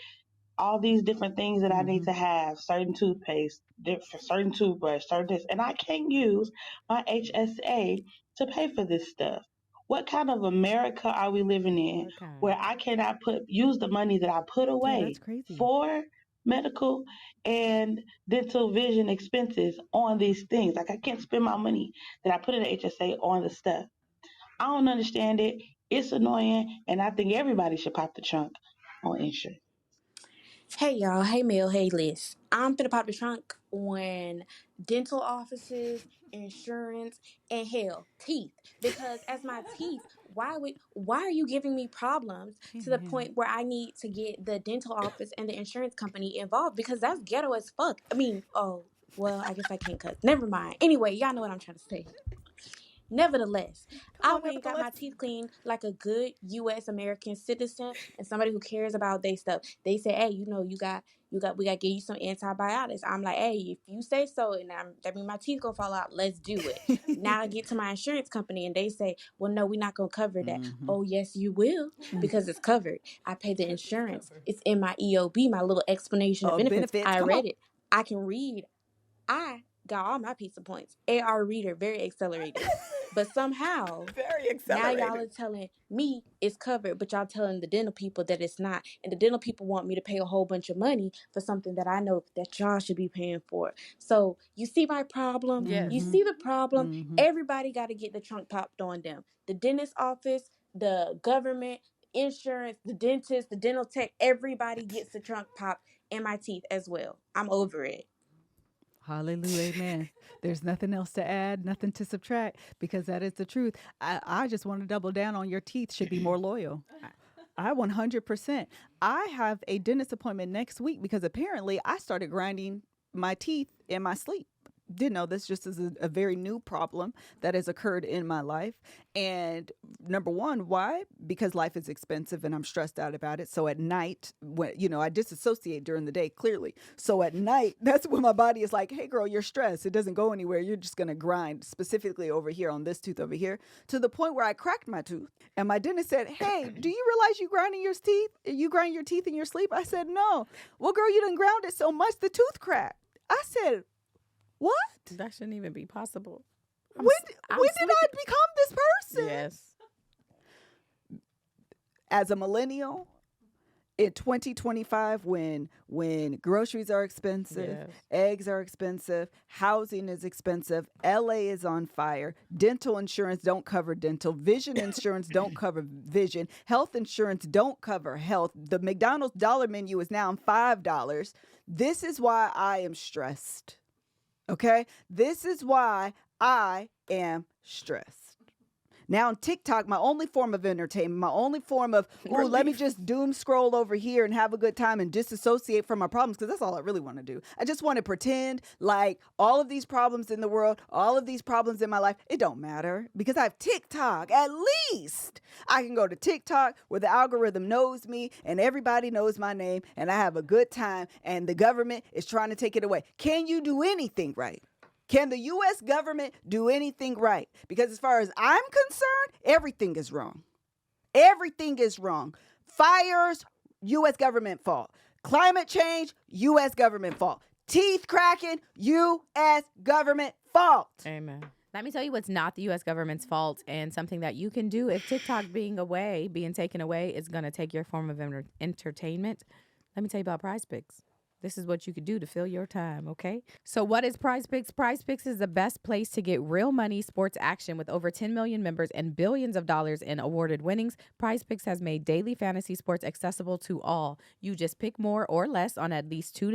all these different things that I need to have, certain toothpaste, certain toothbrush, certain this, and I can't use my HSA to pay for this stuff. What kind of America are we living in Okay. where I cannot use the money that I put Yeah, away that's crazy. for medical and dental vision expenses on these things? Like, I can't spend my money that I put in the HSA on the stuff. I don't understand it. It's annoying, and I think everybody should pop the trunk on insurance. Hey y'all, hey Mel, hey Liz. I'm finna pop the trunk on dental offices, insurance, and hell, teeth. Because as my teeth, why are you giving me problems to the point where I need to get the dental office and the insurance company involved? Because that's ghetto as fuck. I mean, oh, well, I guess I can't cut. Never mind. Anyway, y'all know what I'm trying to say. Nevertheless, I went and got my teeth cleaned like a good U.S. American citizen and somebody who cares about their stuff. They say, hey, we got to give you some antibiotics. I'm like, hey, if you say so, and that means my teeth gonna fall out, let's do it. Now I get to my insurance company and they say, well, no, we're not gonna cover that. Mm-hmm. Oh, yes, you will, because it's covered. I pay the insurance. It's in my EOB, my little explanation of benefits. I read it. I can read. I got all my pizza points. AR reader, very accelerated. But somehow, Very now accelerated. y'all are telling me it's covered, but y'all telling the dental people that it's not. And the dental people want me to pay a whole bunch of money for something that I know that y'all should be paying for. So you see my problem? Yes. You see the problem? Mm-hmm. Everybody got to get the trunk popped on them. The dentist office, the government, insurance, the dentist, the dental tech, everybody gets the trunk popped in my teeth as well. I'm over it. Hallelujah, amen. There's nothing else to add, nothing to subtract, because that is the truth. I just want to double down on your teeth should be more loyal. I 100%. I have a dentist appointment next week because apparently I started grinding my teeth in my sleep. Didn't know this, just as a very new problem that has occurred in my life. And number one, why? Because life is expensive and I'm stressed out about it. So at night, when I disassociate during the day, clearly. So at night, that's when my body is like, hey girl, you're stressed. It doesn't go anywhere. You're just going to grind specifically over here on this tooth over here, to the point where I cracked my tooth. And my dentist said, hey, do you realize you grinding your teeth? You grind your teeth in your sleep? I said, no. Well, girl, you done ground it so much the tooth cracked. I said, what? That shouldn't even be possible. When did I become this person? Yes. As a millennial, in 2025, when groceries are expensive, Yes. eggs are expensive, housing is expensive, LA is on fire, dental insurance don't cover dental, vision insurance don't cover vision, health insurance don't cover health. The McDonald's dollar menu is now $5. This is why I am stressed. Okay? This is why I am stressed. Now on TikTok, my only form of entertainment, my only form of, let me just doom scroll over here and have a good time and disassociate from my problems, because that's all I really want to do. I just want to pretend like all of these problems in the world, all of these problems in my life, it don't matter, because I have TikTok. At least I can go to TikTok where the algorithm knows me and everybody knows my name and I have a good time and the government is trying to take it away. Can you do anything right? Can the U.S. government do anything right? Because as far as I'm concerned, everything is wrong. Everything is wrong. Fires, U.S. government fault. Climate change, U.S. government fault. Teeth cracking, U.S. government fault. Amen. Let me tell you what's not the U.S. government's fault, and something that you can do if TikTok being taken away is going to take your form of entertainment. Let me tell you about Prize Picks. This is what you could do to fill your time, okay? So what is Prize Picks? Prize Picks is the best place to get real money sports action with over 10 million members and billions of dollars in awarded winnings. Prize Picks has made daily fantasy sports accessible to all. You just pick more or less on at least two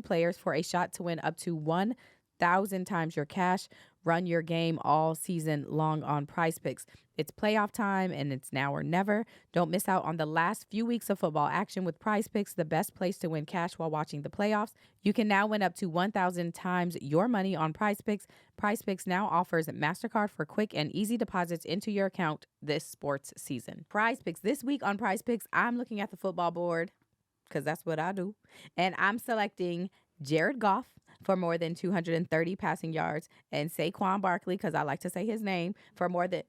players for a shot to win up to 1,000 times your cash. Run your game all season long on Prize Picks. It's playoff time and it's now or never. Don't miss out on the last few weeks of football action with Prize Picks, the best place to win cash while watching the playoffs. You can now win up to 1,000 times your money on Prize Picks. Prize Picks now offers MasterCard for quick and easy deposits into your account this sports season. Prize Picks. This week on Prize Picks, I'm looking at the football board because that's what I do. And I'm selecting Jared Goff for more than 230 passing yards, and Saquon Barkley, because I like to say his name, for more than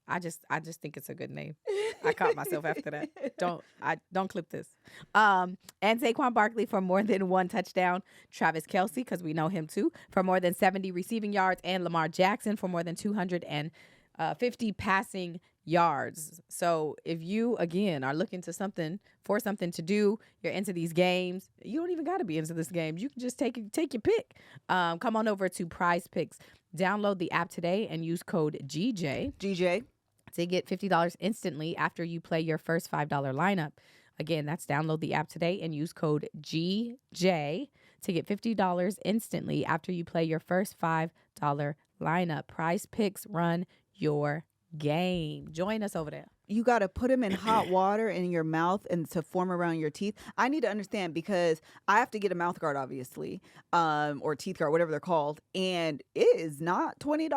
I just think it's a good name. I caught myself after that. Don't clip this. And Saquon Barkley for more than 1 touchdown. Travis Kelce, because we know him too, for more than 70 receiving yards, and Lamar Jackson for more than 200 and 50 passing yards. So if you again are looking to something to do, you're into these games. You don't even got to be into this game. You can just take your pick. Come on over to Prize Picks. Download the app today and use code GJ to get $50 instantly after you play your first $5 lineup. Again, that's download the app today and use code GJ to get $50 instantly after you play your first $5 lineup. Prize Picks, run your game. Join us over there. You got to put them in hot water in your mouth and to form around your teeth. I need to understand because I have to get a mouth guard, obviously, or teeth guard, whatever they're called, and it is not $20.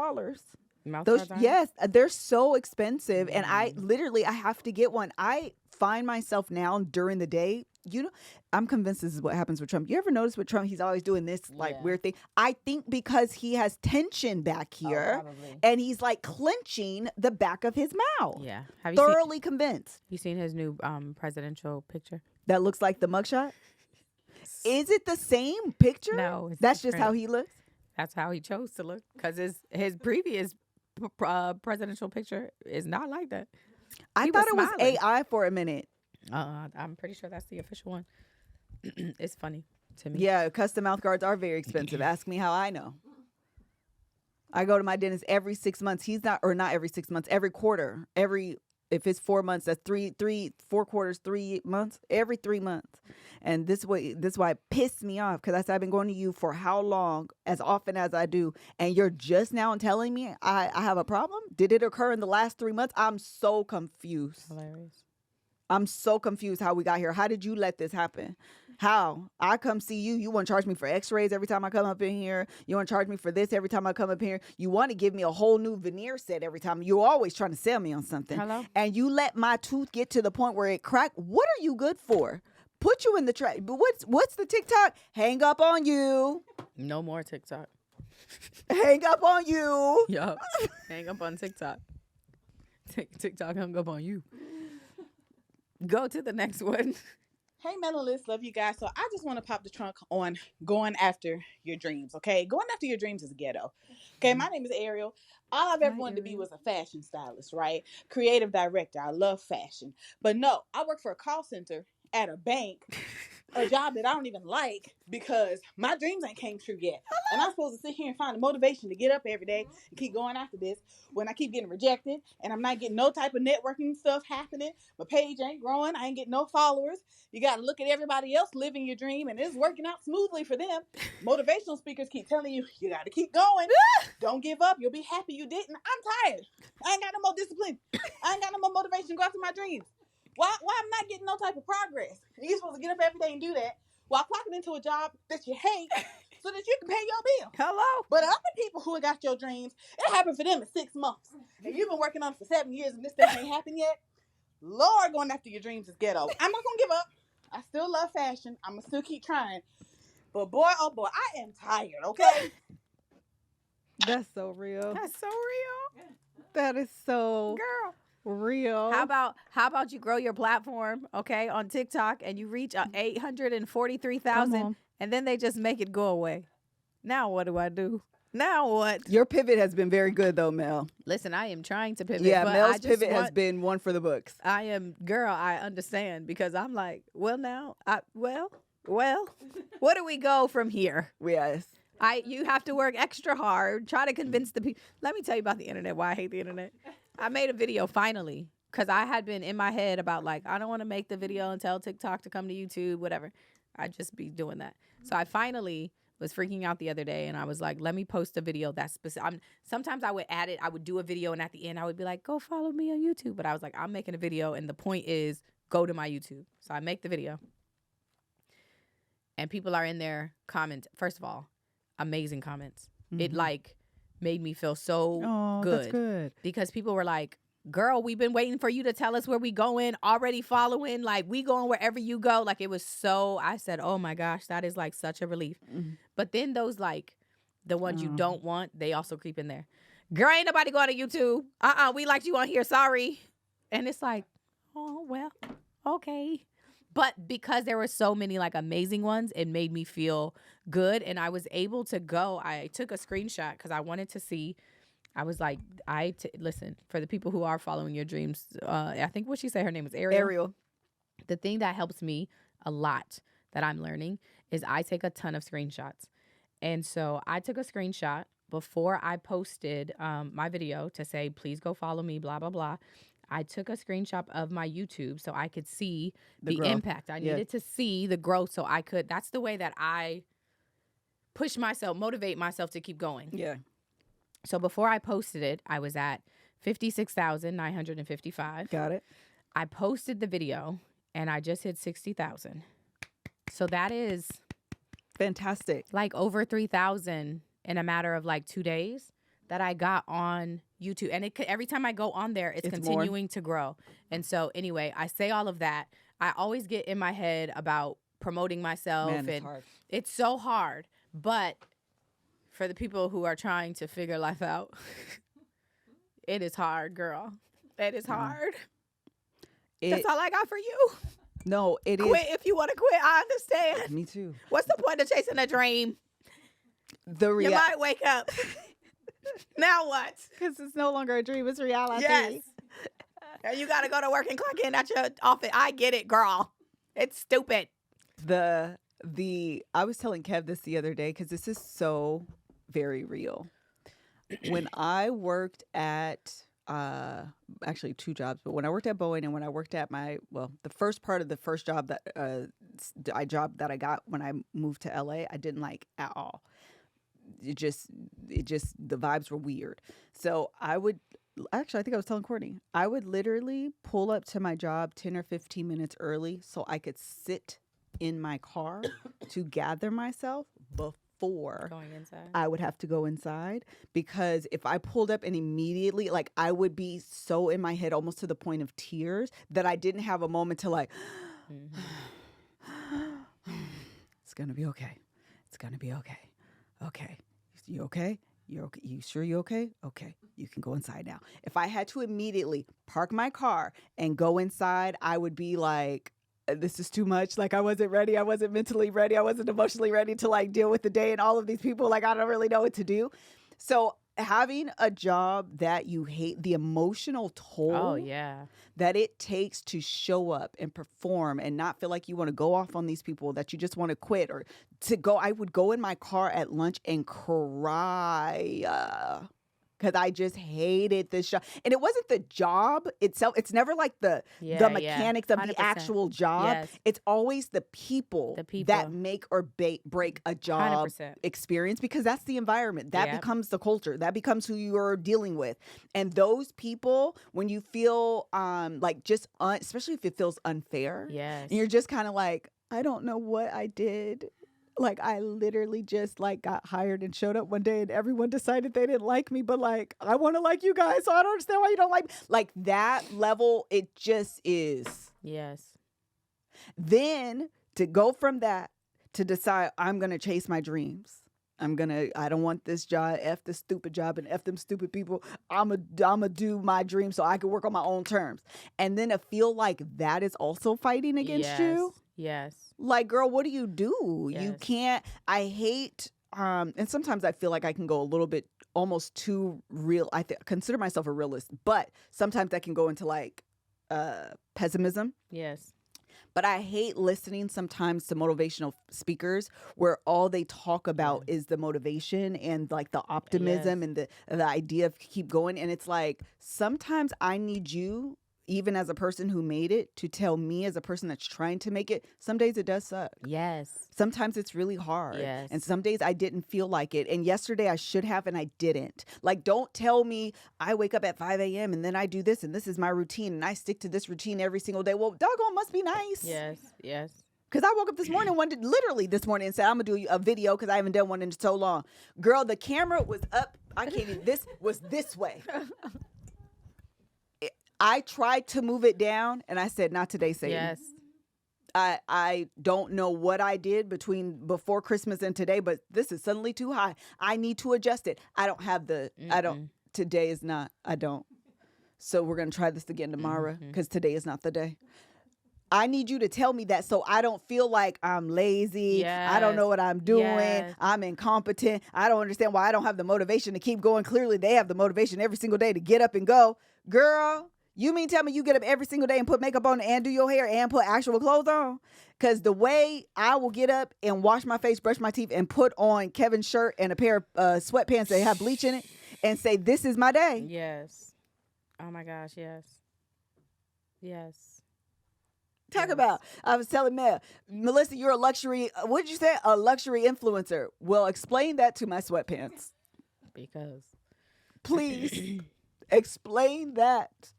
Mouth Those, guards are? yes, they're so expensive, and I have to get one. I find myself now during the day. I'm convinced this is what happens with Trump. You ever notice with Trump, he's always doing this weird thing? I think because he has tension back here, and he's like clenching the back of his mouth. Yeah, have you thoroughly convinced. You seen his new presidential picture? That looks like the mugshot. Is it the same picture? No, it's that's different. just how he looks. That's how he chose to look because his previous presidential picture is not like that. I thought it was AI for a minute. I'm pretty sure that's the official one. It's funny to me. Yeah, custom mouth guards are very expensive. Ask me how I know. I go to my dentist every 6 months. Not every 6 months, every quarter. If it's 4 months, that's 4 quarters, 3 months, every 3 months. And this why it pissed me off because I've been going to you for how long, as often as I do, and you're just now telling me I have a problem? Did it occur in the last 3 months? I'm so confused. Hilarious. I'm so confused how we got here. How did you let this happen? How? I come see you. You want to charge me for x-rays every time I come up in here. You want to charge me for this every time I come up here. You want to give me a whole new veneer set every time. You're always trying to sell me on something. Hello? And you let my tooth get to the point where it cracked. What are you good for? Put you in the track. But what's the TikTok? Hang up on you. No more TikTok. Hang up on you. Yup. Hang up on TikTok. TikTok hung up on you. Go to the next one. Hey, Melalists, love you guys. So I just want to pop the trunk on going after your dreams, okay? Going after your dreams is ghetto. Okay, my name is Ariel. All I've ever wanted to be was a fashion stylist, right? Creative director. I love fashion. But no, I work for a call center at a bank, a job that I don't even like because my dreams ain't came true yet. And I'm supposed to sit here and find the motivation to get up every day and keep going after this when I keep getting rejected and I'm not getting no type of networking stuff happening. My page ain't growing. I ain't getting no followers. You got to look at everybody else living your dream and it's working out smoothly for them. Motivational speakers keep telling you, you got to keep going. Don't give up. You'll be happy you didn't. I'm tired. I ain't got no more discipline. I ain't got no more motivation to go after my dreams. Why I'm not getting no type of progress? You're supposed to get up every day and do that while clocking into a job that you hate so that you can pay your bill. Hello? But other people who have got your dreams, it happened for them in 6 months. And you've been working on it for 7 years and this stuff ain't happened yet. Lord, going after your dreams is ghetto. I'm not going to give up. I still love fashion. I'm going to still keep trying. But boy, oh boy, I am tired, okay? That's so real. That's so real. That is so Girl. real. How about you grow your platform, okay, on TikTok and you reach 843,000 and then they just make it go away. Now what do I do? Now what? Your pivot has been very good though, Mel. Listen, I am trying to pivot. Yeah, but Mel's I just pivot has been one for the books. I understand because I'm like, well now, where do we go from here? Yes. You have to work extra hard, try to convince the people. Let me tell you about the internet, why I hate the internet. I made a video finally because I had been in my head about like, I don't want to make the video and tell TikTok to come to YouTube, whatever. I'd just be doing that. So I finally was freaking out the other day and I was like, let me post a video that's specific. Sometimes I would add it. I would do a video and at the end I would be like, go follow me on YouTube. But I was like, I'm making a video and the point is go to my YouTube. So I make the video. And people are in there comments. First of all, amazing comments. Mm-hmm. It like made me feel so good. That's good. Because people were like, girl, we've been waiting for you to tell us where we going, already following, like we going wherever you go. Like it was so, I said, oh my gosh, that is like such a relief. Mm-hmm. But then those like, the ones you don't want, they also creep in there. Girl, ain't nobody going to YouTube. We liked you on here, sorry. And it's like, oh, well, okay. But because there were so many like amazing ones, it made me feel good. And I was able to go. I took a screenshot because I wanted to see I was like, listen, for the people who are following your dreams, I think what she said, her name is Ariel. The thing that helps me a lot that I'm learning is I take a ton of screenshots. And so I took a screenshot before I posted my video to say, please go follow me, blah, blah, blah. I took a screenshot of my YouTube so I could see the impact. I needed to see the growth so I could. That's the way that I push myself, motivate myself to keep going. Yeah. So before I posted it, I was at 56,955. Got it. I posted the video and I just hit 60,000. So that is fantastic. Like over 3,000 in a matter of like 2 days that I got on YouTube. And every time I go on there, it's continuing to grow. And so anyway, I say all of that. I always get in my head about promoting myself. Man, it's hard. It's so hard. But for the people who are trying to figure life out, it is hard, girl. It is hard. That's all I got for you. No, it is. Quit if you want to quit. I understand. Me too. What's the point of chasing a dream? You might wake up. Now what? Because it's no longer a dream. It's reality. Yes. And you got to go to work and clock in at your office. I get it, girl. It's stupid. I was telling Kev this the other day because this is so very real. When I worked at actually 2 jobs, but when I worked at Boeing and when I worked at the first part of the first job that I got when I moved to LA, I didn't like at all. It just the vibes were weird. So I think I was telling Courtney, I would literally pull up to my job 10 or 15 minutes early so I could sit in my car to gather myself before going inside. I would have to go inside, because if I pulled up and immediately, like, I would be so in my head almost to the point of tears that I didn't have a moment to like, it's going to be okay. It's going to be okay. Okay. You okay? You're okay? You sure you're okay? Okay. You can go inside now. If I had to immediately park my car and go inside, I would be like, this is too much. Like, I wasn't ready. I wasn't mentally ready. I wasn't emotionally ready to like deal with the day and all of these people. Like, I don't really know what to do. So having a job that you hate, the emotional toll that it takes to show up and perform and not feel like you want to go off on these people, that you just want to quit or to go. I would go in my car at lunch and cry because I just hated this job. And it wasn't the job itself. It's never like the mechanics of the actual job. Yes. It's always the people that make or break a job 100%. Experience, because that's the environment. That becomes the culture. That becomes who you're dealing with. And those people, when you feel like just, especially if it feels unfair, and you're just kind of like, I don't know what I did. Like, I literally just like got hired and showed up one day and everyone decided they didn't like me, but like, I want to like you guys, so I don't understand why you don't like me. Like, that level, it just is. Yes. Then to go from that to decide I'm going to chase my dreams. I don't want this job, F this stupid job and F them stupid people. I'm a do my dream so I can work on my own terms. And then to feel like that is also fighting against you. Yes. Like, girl, what do? You Yes. can't. I hate, and sometimes I feel like I can go a little bit almost too real. I consider myself a realist, but sometimes I can go into like pessimism. Yes. But I hate listening sometimes to motivational speakers where all they talk about is the motivation and like the optimism and the idea of keep going. And it's like, sometimes I need you, even as a person who made it, to tell me as a person that's trying to make it, some days it does suck. Yes. Sometimes it's really hard. Yes. And some days I didn't feel like it. And yesterday I should have and I didn't. Like, don't tell me I wake up at 5 a.m. and then I do this and this is my routine and I stick to this routine every single day. Well, doggone must be nice. Yes. Yes. Because I woke up this morning, literally this morning, and said, I'm going to do a video because I haven't done one in so long. Girl, the camera was up. I can't even, this was this way. I tried to move it down, and I said, not today, Satan. Yes. I don't know what I did before Christmas and today, but this is suddenly too high. I need to adjust it. I don't have today is not, I don't. So we're going to try this again tomorrow because today is not the day. I need you to tell me that so I don't feel like I'm lazy. I don't know what I'm doing. Yes. I'm incompetent. I don't understand why I don't have the motivation to keep going. Clearly, they have the motivation every single day to get up and go. Girl, you mean tell me you get up every single day and put makeup on and do your hair and put actual clothes on? Because the way I will get up and wash my face, brush my teeth, and put on Kevin's shirt and a pair of sweatpants that have bleach in it and say, this is my day. Yes. Oh, my gosh, yes. Yes. Talk about, I was telling Mel, Melissa, you're a luxury, what did you say? A luxury influencer. Well, explain that to my sweatpants. Because. Please explain that.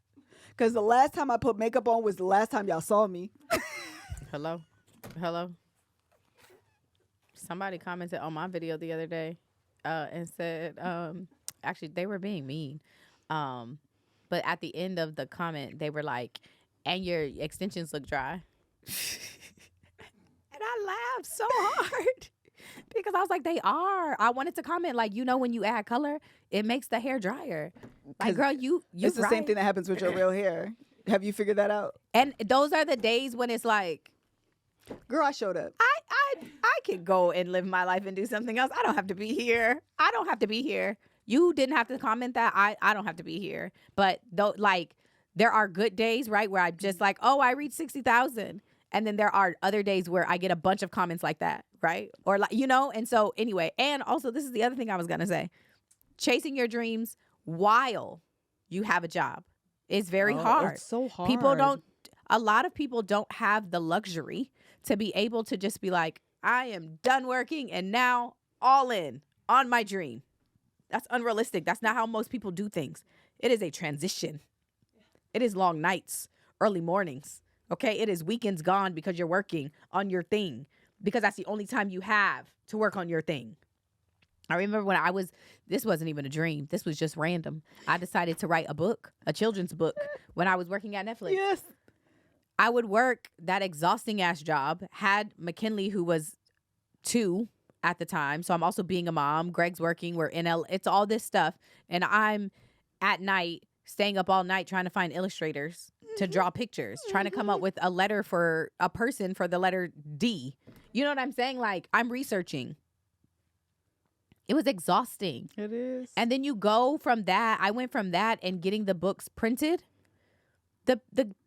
Because the last time I put makeup on was the last time y'all saw me. Hello? Somebody commented on my video the other day and said, actually, they were being mean. But at the end of the comment, they were like, and your extensions look dry. And I laughed so hard because I was like, they are. I wanted to comment like, when you add color, it makes the hair drier. Like, girl, you it's the same thing that happens with your real hair. Have you figured that out? And those are the days when it's like, girl, I showed up. I could go and live my life and do something else. I don't have to be here. You didn't have to comment that. I don't have to be here. But though, like, there are good days, right, where I'm just like, oh, I reached 60,000. And then there are other days where I get a bunch of comments like that, right? Or like, and so anyway, and also this is the other thing I was going to say. Chasing your dreams while you have a job is very hard. It's so hard. A lot of people don't have the luxury to be able to just be like, I am done working and now all in on my dream. That's unrealistic. That's not how most people do things. It is a transition. It is long nights, early mornings. Okay, it is weekends gone because you're working on your thing because that's the only time you have to work on your thing. I remember when this wasn't even a dream. This was just random. I decided to write a children's book when I was working at Netflix. Yes. I would work that exhausting ass job, had McKinley who was 2 at the time. So I'm also being a mom. Greg's working. We're in it's all this stuff. And I'm at night staying up all night trying to find illustrators to draw pictures, trying to come up with a letter for a person for the letter D. You know what I'm saying? Like, I'm researching. It was exhausting. It is. And then you go from that. I went from that and getting the books printed. The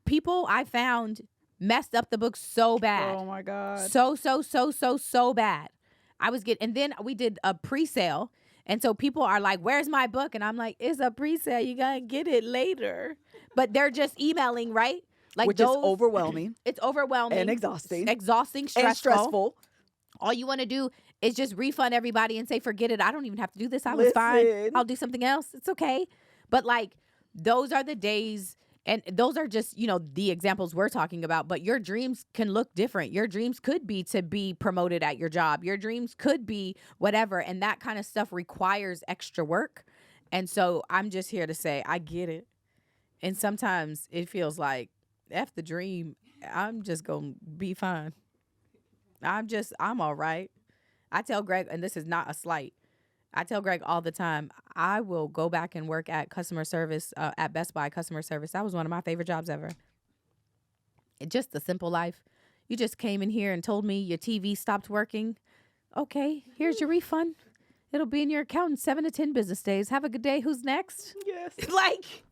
people I found messed up the books so bad. Oh my God. So bad. And then we did a pre-sale. And so people are like, where's my book? And I'm like, it's a pre-sale. You got to get it later. But they're just emailing, right? Like, which is overwhelming. It's overwhelming. And exhausting. Stressful. And stressful. All you want to do is just refund everybody and say, forget it. I don't even have to do this. I was fine. I'll do something else. It's okay. But like, those are the days. And those are just, the examples we're talking about. But your dreams can look different. Your dreams could be to be promoted at your job. Your dreams could be whatever. And that kind of stuff requires extra work. And so I'm just here to say, I get it. And sometimes it feels like, F the dream. I'm just going to be fine. I'm all right. I tell Greg, and this is not a slight, I tell Greg all the time, I will go back and work at customer service, at Best Buy customer service. That was one of my favorite jobs ever. It's just a simple life. You just came in here and told me your TV stopped working. Okay, here's your refund. It'll be in your account in 7 to 10 business days. Have a good day. Who's next? Yes. Like,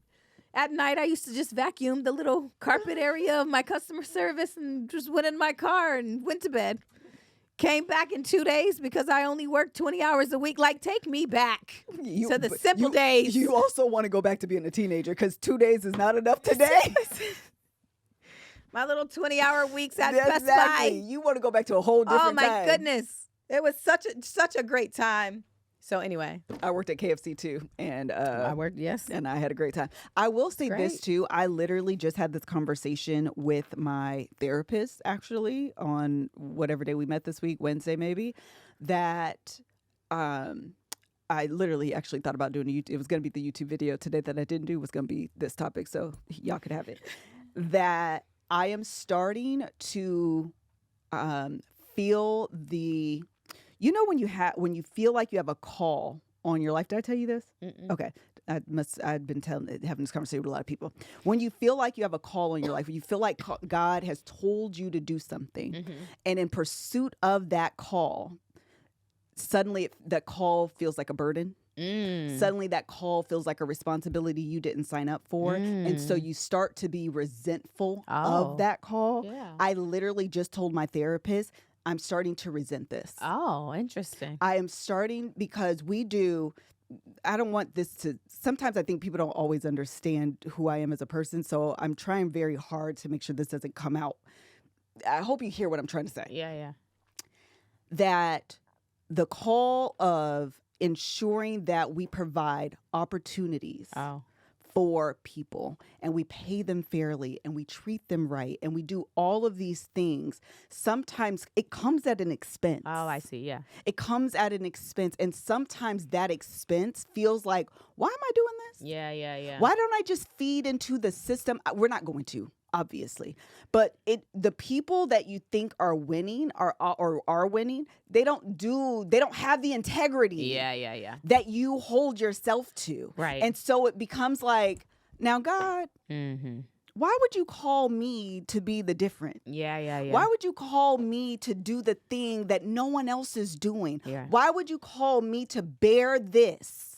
at night, I used to just vacuum the little carpet area of my customer service and just went in my car and went to bed. Came back in 2 days because I only worked 20 hours a week. Like, take me back to the simple days. You also want to go back to being a teenager because 2 days is not enough today. My little 20-hour weeks at Best Buy. You want to go back to a whole different time. Oh, my goodness. It was such a great time. So anyway, I worked at KFC too, and yes, and I had a great time. I will say this too. I literally just had this conversation with my therapist actually on whatever day we met this week, Wednesday maybe. That I literally actually thought about doing it was going to be the YouTube video today that I didn't do was going to be this topic, so y'all could have it. That I am starting to feel the. You know when you feel like you have a call on your life. Did I tell you this? Mm-mm. Okay. I've been having this conversation with a lot of people. When you feel like you have a call in your life, when you feel like God has told you to do something, and in pursuit of that call, suddenly that call feels like a burden. Suddenly that call feels like a responsibility you didn't sign up for. And so you start to be resentful of that call. Yeah. I literally just told my therapist, I'm starting to resent this. Oh, interesting. I am starting because I don't want this to, sometimes I think people don't always understand who I am as a person. So I'm trying very hard to make sure this doesn't come out. I hope you hear what I'm trying to say. Yeah. That the call of ensuring that we provide opportunities for people and we pay them fairly and we treat them right and we do all of these things, sometimes it comes at an expense. Oh, I see. Yeah. It comes at an expense, and sometimes that expense feels like, why am I doing this? Yeah. Why don't I just feed into the system? We're not going to, obviously, but the people that you think are winning are winning. They don't have the integrity. Yeah. That you hold yourself to. Right. And so it becomes like, now God, why would you call me to be the different? Yeah. Why would you call me to do the thing that no one else is doing? Yeah. Why would you call me to bear this?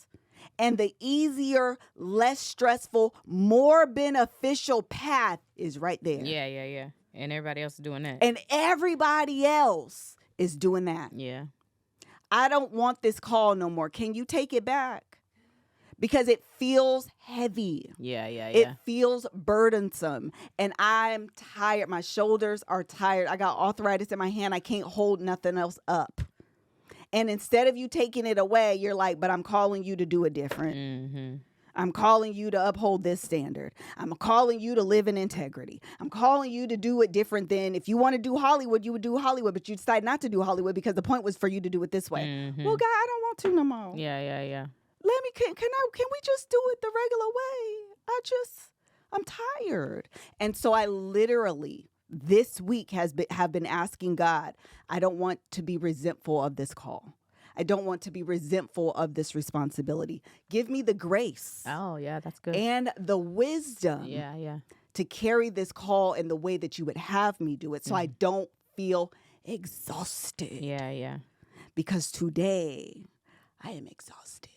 And the easier, less stressful, more beneficial path is right there. Yeah. And everybody else is doing that. And everybody else is doing that. Yeah. I don't want this call no more. Can you take it back? Because it feels heavy. Yeah. It feels burdensome. And I'm tired. My shoulders are tired. I got arthritis in my hand. I can't hold nothing else up. And instead of you taking it away, you're like, but I'm calling you to do it different. I'm calling you to uphold this standard. I'm calling you to live in integrity. I'm calling you to do it different than if you want to do Hollywood, you would do Hollywood, but you decide not to do Hollywood because the point was for you to do it this way. Well, God, I don't want to no more. Yeah. Can we just do it the regular way? I'm tired. And so I literally this week have been asking God, I don't want to be resentful of this call. I don't want to be resentful of this responsibility. Give me the grace. Oh, yeah, that's good. And the wisdom. Yeah. To carry this call in the way that you would have me do it so I don't feel exhausted. Yeah. Because today I am exhausted.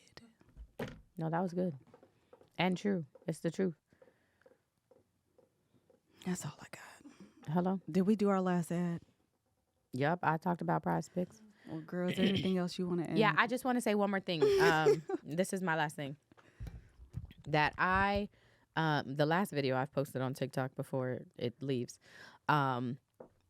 No, that was good. And true. It's the truth. That's all I got. Hello? Did we do our last ad? Yep, I talked about Prize Picks. Well, girl, is there anything else you want to add? Yeah, I just want to say one more thing. This is my last thing. That the last video I've posted on TikTok before it leaves,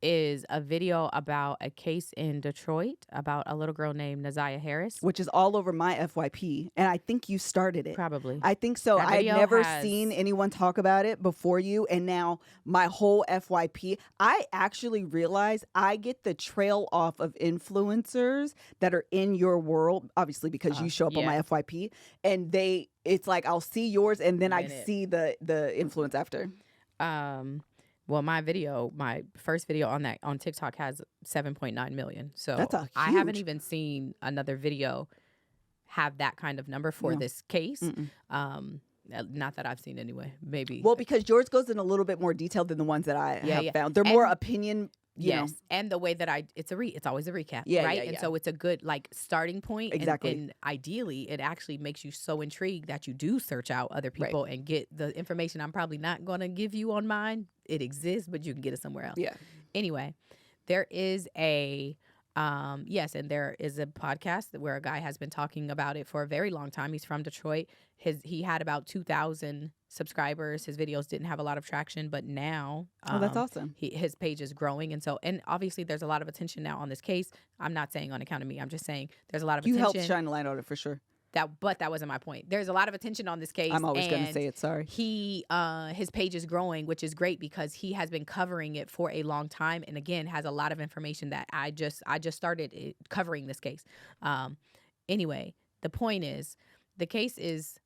is a video about a case in Detroit about a little girl named Naziah Harris. Which is all over my FYP. And I think you started it. Probably. I think so. That I'd video never has- seen anyone talk about it before you. And now my whole FYP, I actually realize I get the trail off of influencers that are in your world, obviously because you show up on my FYP. And it's like I'll see yours and then I see the influence after. Well, my first video on TikTok has 7.9 million. So that's I haven't even seen another video have that kind of number for this case. Not that I've seen anyway. Maybe. Well, because yours goes in a little bit more detail than the ones that I have found. They're more opinion. You know. And the way that it's always a recap, Yeah, right? yeah, And yeah. so it's a good starting point. Exactly. And ideally, it actually makes you so intrigued that you do search out other people and get the information I'm probably not going to give you on mine. It exists, but you can get it somewhere else. Yeah. Anyway, there is and there is a podcast where a guy has been talking about it for a very long time. He's from Detroit. He had about 2,000 subscribers. His videos didn't have a lot of traction, but now that's awesome. His page is growing, and obviously there's a lot of attention now on this case. I'm not saying on account of me. I'm just saying there's a lot of You attention. helped shine a light on it for sure. But that wasn't my point. There's a lot of attention on this case. I'm always going to say it. Sorry. His page is growing, which is great because he has been covering it for a long time, and again has a lot of information that I just started covering this case. Anyway, the point is, the case is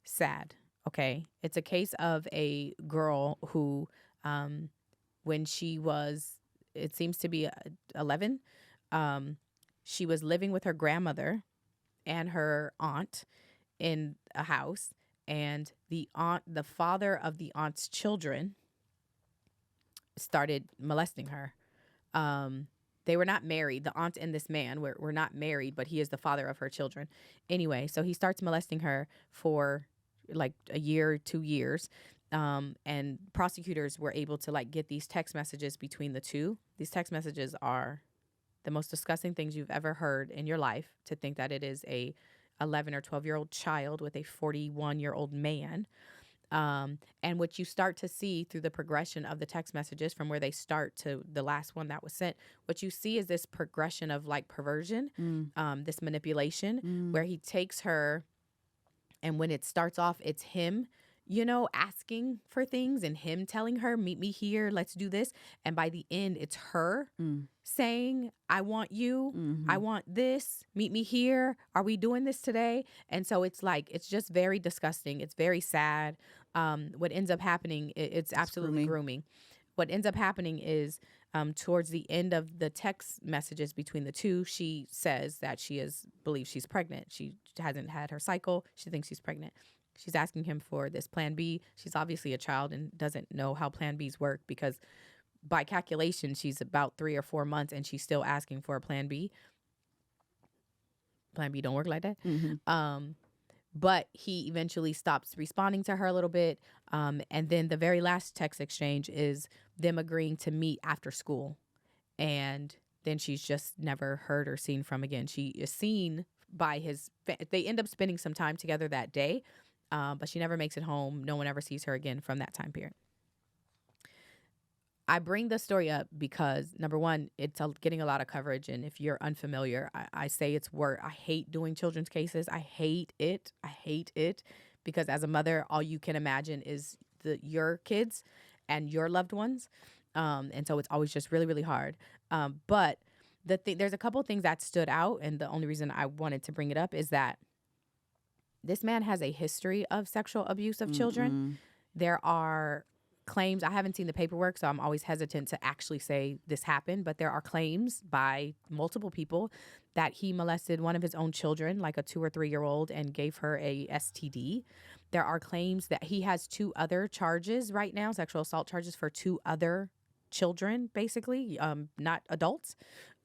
sad. Okay, it's a case of a girl who, when she was, it seems to be 11, she was living with her grandmother and her aunt in a house. and the father of the aunt's children started molesting her. They were not married. The aunt and this man were not married, but he is the father of her children. Anyway, so he starts molesting her for like a year, 2 years. And prosecutors were able to like get these text messages between the two. These text messages are the most disgusting things you've ever heard in your life, to think that it is a 11 or 12-year-old child with a 41-year-old man. And what you start to see through the progression of the text messages from where they start to the last one that was sent, what you see is this progression of like perversion, this manipulation, where he takes her, and when it starts off, it's him, you know, asking for things and him telling her, meet me here, let's do this. And by the end, it's her saying, I want you, I want this, meet me here. Are we doing this today? And so it's like, it's just very disgusting. It's very sad. What ends up happening, it's absolutely grooming. What ends up happening is towards the end of the text messages between the two, she says that believes she's pregnant. She hasn't had her cycle. She thinks she's pregnant. She's asking him for this plan B. She's obviously a child and doesn't know how plan Bs work, because by calculation, she's about 3 or 4 months and she's still asking for a plan B. Plan B don't work like that. But he eventually stops responding to her a little bit. And then the very last text exchange is them agreeing to meet after school. And then she's just never heard or seen from again. She is seen by they end up spending some time together that day. But she never makes it home. No one ever sees her again from that time period. I bring the story up because, number one, it's getting a lot of coverage. And if you're unfamiliar, I say it's work. I hate doing children's cases. I hate it. I hate it because as a mother, all you can imagine is your kids and your loved ones. And so it's always just really, really hard. But there's a couple of things that stood out. And the only reason I wanted to bring it up is that this man has a history of sexual abuse of children. There are claims. I haven't seen the paperwork, so I'm always hesitant to actually say this happened. But there are claims by multiple people that he molested one of his own children, like a 2 or 3-year-old, and gave her a STD. There are claims that he has 2 other charges right now, sexual assault charges for 2 other children, basically, not adults.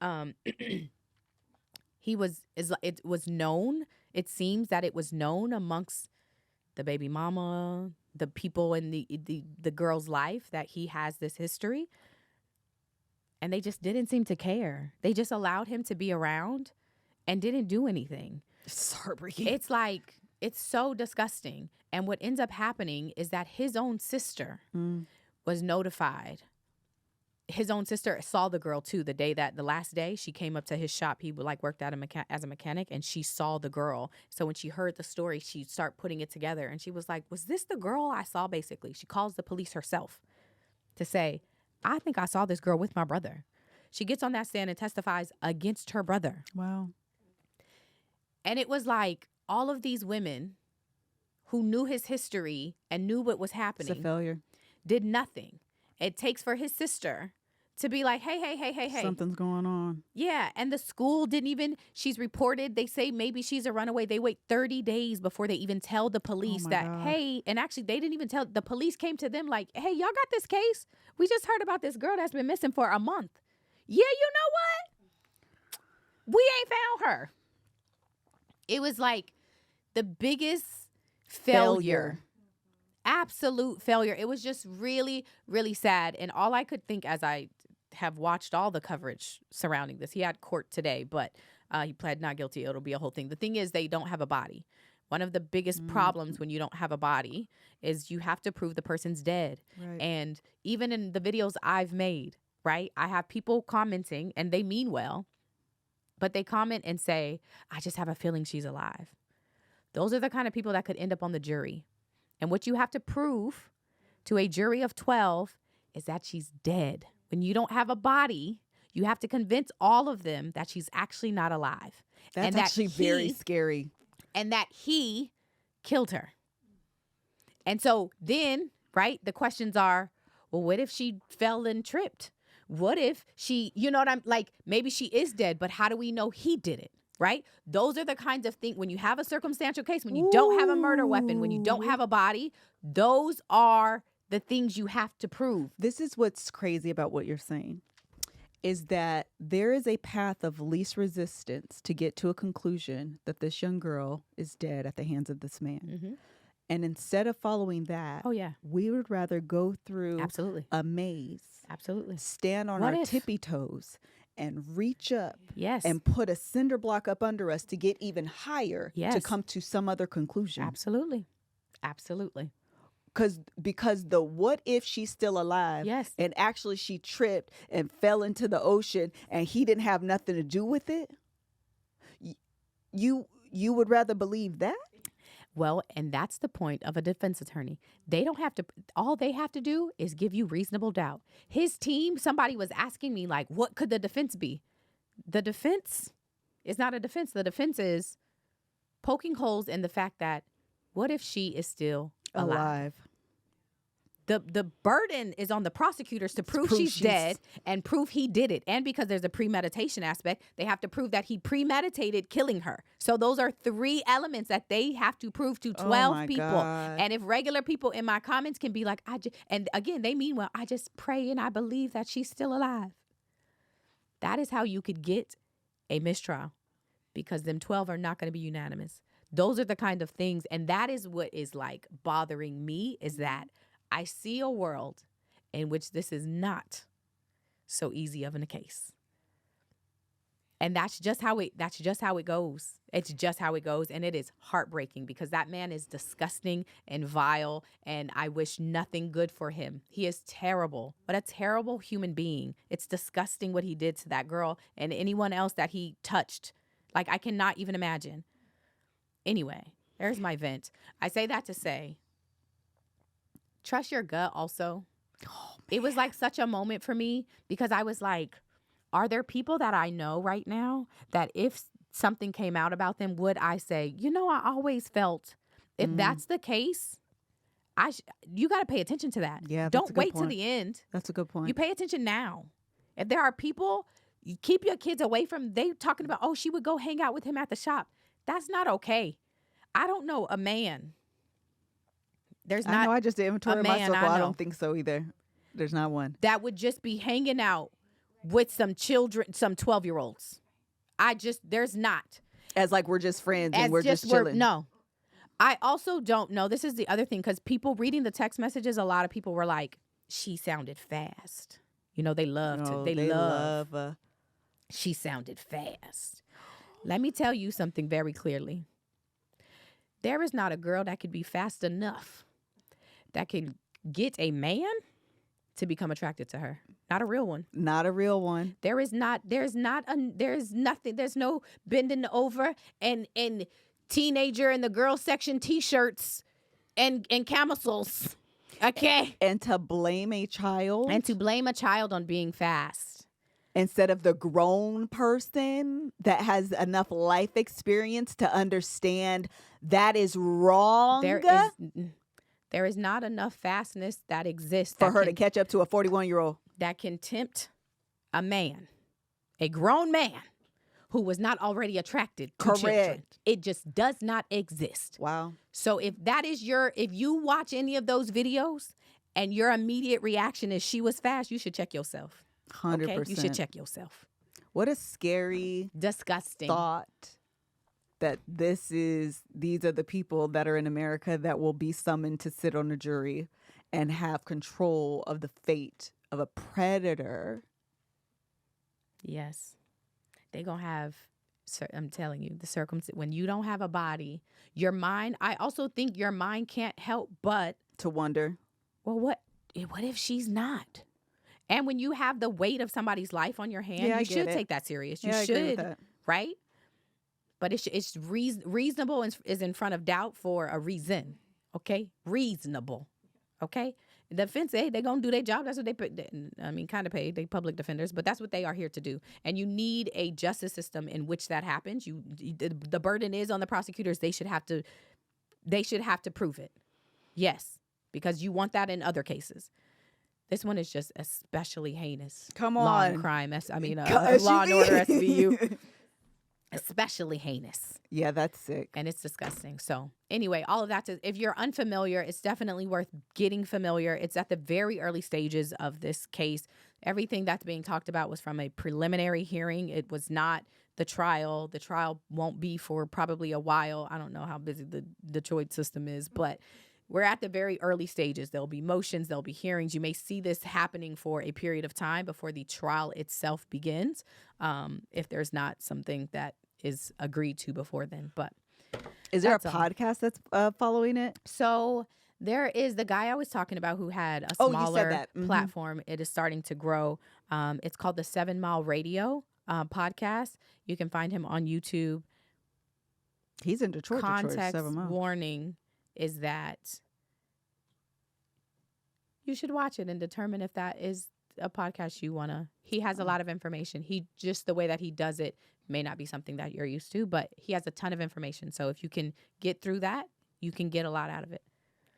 It was known. It seems that it was known amongst the baby mama, the people in the girl's life, that he has this history. And they just didn't seem to care. They just allowed him to be around and didn't do anything. It's heartbreaking. It's like, it's so disgusting. And what ends up happening is that his own sister was notified. His own sister saw the girl too. The last day she came up to his shop, he worked at as a mechanic, and she saw the girl. So when she heard the story, she started putting it together, and she was like, "Was this the girl I saw?" Basically, she calls the police herself to say, "I think I saw this girl with my brother." She gets on that stand and testifies against her brother. Wow. And it was like all of these women who knew his history and knew what was happening. It's a failure. Did nothing. It takes for his sister to be like, hey. Something's going on. Yeah, and the school didn't even, she's reported, they say maybe she's a runaway. They wait 30 days before they even tell the police hey, and actually they didn't even tell, the police came to them like, hey, y'all got this case? We just heard about this girl that's been missing for a month. Yeah, you know what? We ain't found her. It was like the biggest failure. Absolute failure. It was just really, really sad. And all I could think as I have watched all the coverage surrounding this, he had court today, but he pled not guilty. It'll be a whole thing. The thing is, they don't have a body. One of the biggest problems when you don't have a body is you have to prove the person's dead. Right. And even in the videos I've made, right, I have people commenting, and they mean well, but they comment and say, I just have a feeling she's alive. Those are the kind of people that could end up on the jury. And what you have to prove to a jury of 12 is that she's dead. When you don't have a body, you have to convince all of them that she's actually not alive. That's actually very scary. And that he killed her. And so then, right, the questions are, well, what if she fell and tripped? What if she, you know what I'm like, maybe she is dead, but how do we know he did it? right? Those are the kinds of things, when you have a circumstantial case, when you don't have a murder weapon, when you don't have a body, those are the things you have to prove. This is what's crazy about what you're saying, is that there is a path of least resistance to get to a conclusion that this young girl is dead at the hands of this man. Mm-hmm. And instead of following that, we would rather go through a maze, stand on our tippy toes, and reach up and put a cinder block up under us to get even higher to come to some other conclusion. Absolutely. Because the what if she's still alive and actually she tripped and fell into the ocean and he didn't have nothing to do with it, you would rather believe that? Well, and that's the point of a defense attorney. They don't have to, all they have to do is give you reasonable doubt. His team, somebody was asking me, like, what could the defense be? The defense is not a defense. The defense is poking holes in the fact that, what if she is still alive? The burden is on the prosecutors to prove she's dead and prove he did it. And because there's a premeditation aspect, they have to prove that he premeditated killing her. So those are 3 elements that they have to prove to 12 people. God. And if regular people in my comments can be like, and again, they mean, well, I just pray and I believe that she's still alive. That is how you could get a mistrial, because them 12 are not going to be unanimous. Those are the kind of things. And that is what is like bothering me, is that I see a world in which this is not so easy of a case. And that's just how it goes. It's just how it goes. And it is heartbreaking, because that man is disgusting and vile, and I wish nothing good for him. He is terrible. What a terrible human being. It's disgusting what he did to that girl and anyone else that he touched. Like, I cannot even imagine. Anyway, there's my vent. I say that to say, trust your gut also. It was like such a moment for me, because I was like, are there people that I know right now that if something came out about them, would I say, I always felt, if that's the case, you got to pay attention to that. Yeah, don't wait till the end. That's a good point. You pay attention now. If there are people, you keep your kids away from, they talking about, oh, she would go hang out with him at the shop. That's not okay. I don't know a man. I just did inventory in my circle. I don't think so either. There's not one that would just be hanging out with some children, some 12-year-olds. There's not. As like we're just friends and we're just chilling. No. I also don't know. This is the other thing, because people reading the text messages, a lot of people were like, she sounded fast. They love. She sounded fast. Let me tell you something very clearly. There is not a girl that could be fast enough that can get a man to become attracted to her. Not a real one. Not a real one. There's nothing. There's no bending over and teenager in the girls section t-shirts and camisoles. Okay. And to blame a child. On being fast. Instead of the grown person that has enough life experience to understand that is wrong. There is not enough fastness that exists for her to catch up to a 41-year-old. That can tempt a man, a grown man, who was not already attracted to children. It just does not exist. Wow. So if you watch any of those videos and your immediate reaction is she was fast, you should check yourself. 100%. Okay? You should check yourself. What a scary, disgusting thought that these are the people that are in America that will be summoned to sit on a jury and have control of the fate of a predator. Yes. They're going to have, I'm telling you, when you don't have a body, your mind, I also think your mind can't help but to wonder, well, what if she's not? And when you have the weight of somebody's life on your hand, you should take that serious. You should, right? But it's reasonable is in front of doubt for a reason, okay? Reasonable, okay? The defense, they're going to do their job. That's what kind of pay. They public defenders, but that's what they are here to do. And you need a justice system in which that happens. The burden is on the prosecutors. They should have to prove it. Yes, because you want that in other cases. This one is just especially heinous. Come on. Law and crime. Law and order SVU. especially heinous. Yeah, that's sick. And it's disgusting. So anyway, all of that, if you're unfamiliar, it's definitely worth getting familiar. It's at the very early stages of this case. Everything that's being talked about was from a preliminary hearing. It was not the trial. The trial won't be for probably a while. I don't know how busy the Detroit system is, but we're at the very early stages. There'll be motions, there'll be hearings. You may see this happening for a period of time before the trial itself begins, if there's not something that is agreed to before then. But is there a podcast that's following it? So there is the guy I was talking about who had a smaller platform. It is starting to grow. It's called the 7 Mile Radio podcast. You can find him on YouTube. He's in Detroit. Context warning is that you should watch it and determine if that is a podcast you want to. He has a lot of information. He just the way that he does it may not be something that you're used to, but he has a ton of information. So if you can get through that, you can get a lot out of it.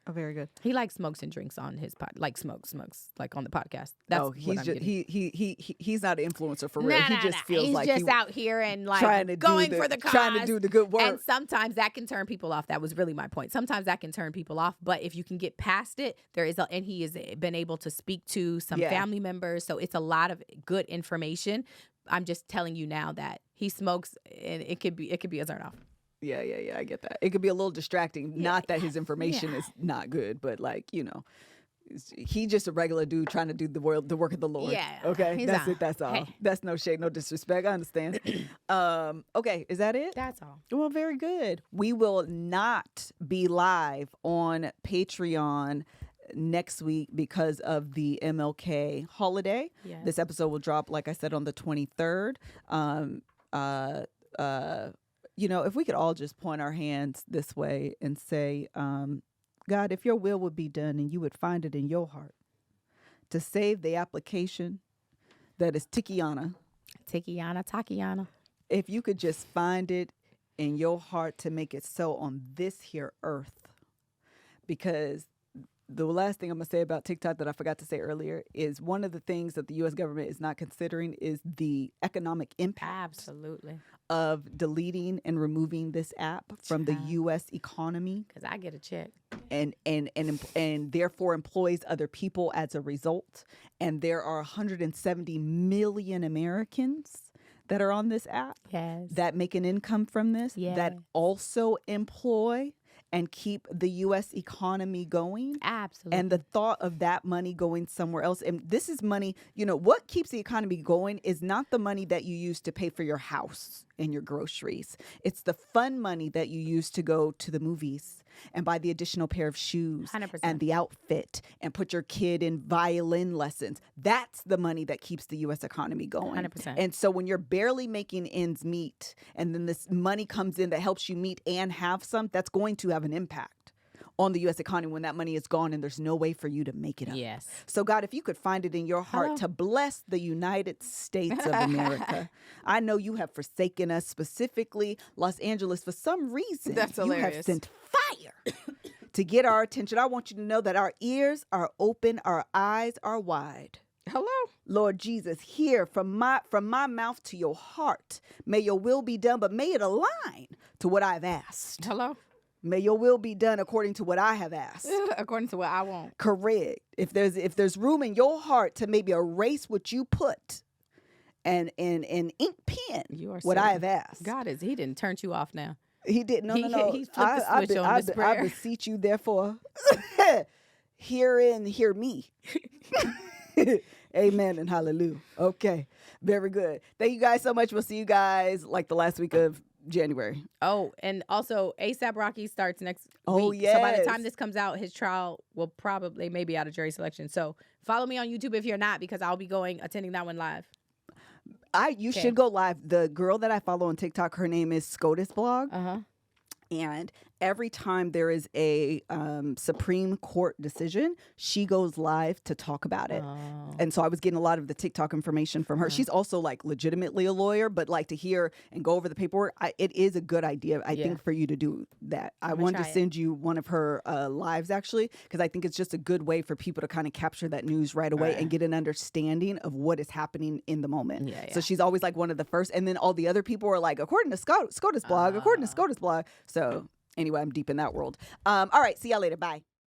Oh, very good. He likes smokes and drinks on his smokes like on the podcast. That's he's just he's not an influencer for real. Nah, he just feels he's like just out here and like going for the cause, trying to do the good work. And sometimes that can turn people off. That was really my point. Sometimes that can turn people off, but if you can get past it, and he has been able to speak to some family members, so it's a lot of good information. I'm just telling you now that he smokes, and it could be a turn off. Yeah, I get that. It could be a little distracting. Yeah. Not that his information is not good, but like, he just a regular dude trying to do the work of the Lord. Yeah. Okay, that's it. That's all. Hey. That's no shade, no disrespect. I understand. Okay, is that it? That's all. Well, very good. We will not be live on Patreon next week because of the MLK holiday. Yes. This episode will drop, like I said, on the 23rd. If we could all just point our hands this way and say, God, if your will would be done and you would find it in your heart to save the application that is Takiana. If you could just find it in your heart to make it so on this here earth. Because the last thing I'm going to say about TikTok that I forgot to say earlier is one of the things that the U.S. government is not considering is the economic impact. Absolutely. Of deleting and removing this app from the U.S. economy. Because I get a check. And therefore employs other people as a result. And there are 170 million Americans that are on this app that make an income from this, that also employ and keep the U.S. economy going. Absolutely. And the thought of that money going somewhere else. And this is money, what keeps the economy going is not the money that you use to pay for your house and your groceries. It's the fun money that you use to go to the movies and buy the additional pair of shoes 100%. And the outfit and put your kid in violin lessons. That's the money that keeps the U.S. economy going. 100%. And so when you're barely making ends meet and then this money comes in that helps you meet and have some, that's going to have an impact on the U.S. economy when that money is gone and there's no way for you to make it up. Yes. So God, if you could find it in your heart to bless the United States of America. I know you have forsaken us, specifically Los Angeles, for some reason. That's hilarious. You have sent fire to get our attention. I want you to know that our ears are open, our eyes are wide. Hello. Lord Jesus, hear from my mouth to your heart. May your will be done, but may it align to what I've asked. Hello. May your will be done according to what I have asked. According to what I want. Correct. If there's room in your heart to maybe erase what you put and ink pen what I have asked. God he didn't turn you off now. He didn't. No. He flipped the switch on this prayer. I beseech you, therefore, hear me. Amen and hallelujah. Okay. Very good. Thank you guys so much. We'll see you guys like the last week of January. Oh, and also ASAP Rocky starts next week. Oh, yes. So by the time this comes out, his trial will probably maybe out of jury selection. So follow me on YouTube if you're not, because I'll be attending that one live. You should go live. The girl that I follow on TikTok, her name is SCOTUS Blog. Uh-huh. And every time there is a Supreme Court decision, she goes live to talk about it. And so I was getting a lot of the TikTok information from her. She's also like legitimately a lawyer, but like to hear and go over the paperwork, it is a good idea, I think, for you to do that. I wanted to send you one of her lives, actually, because I think it's just a good way for people to kind of capture that news right away and get an understanding of what is happening in the moment. So she's always like one of the first. And then all the other people are like, according to SCOTUS blog, according to SCOTUS blog. So anyway, I'm deep in that world. All right. See y'all later. Bye.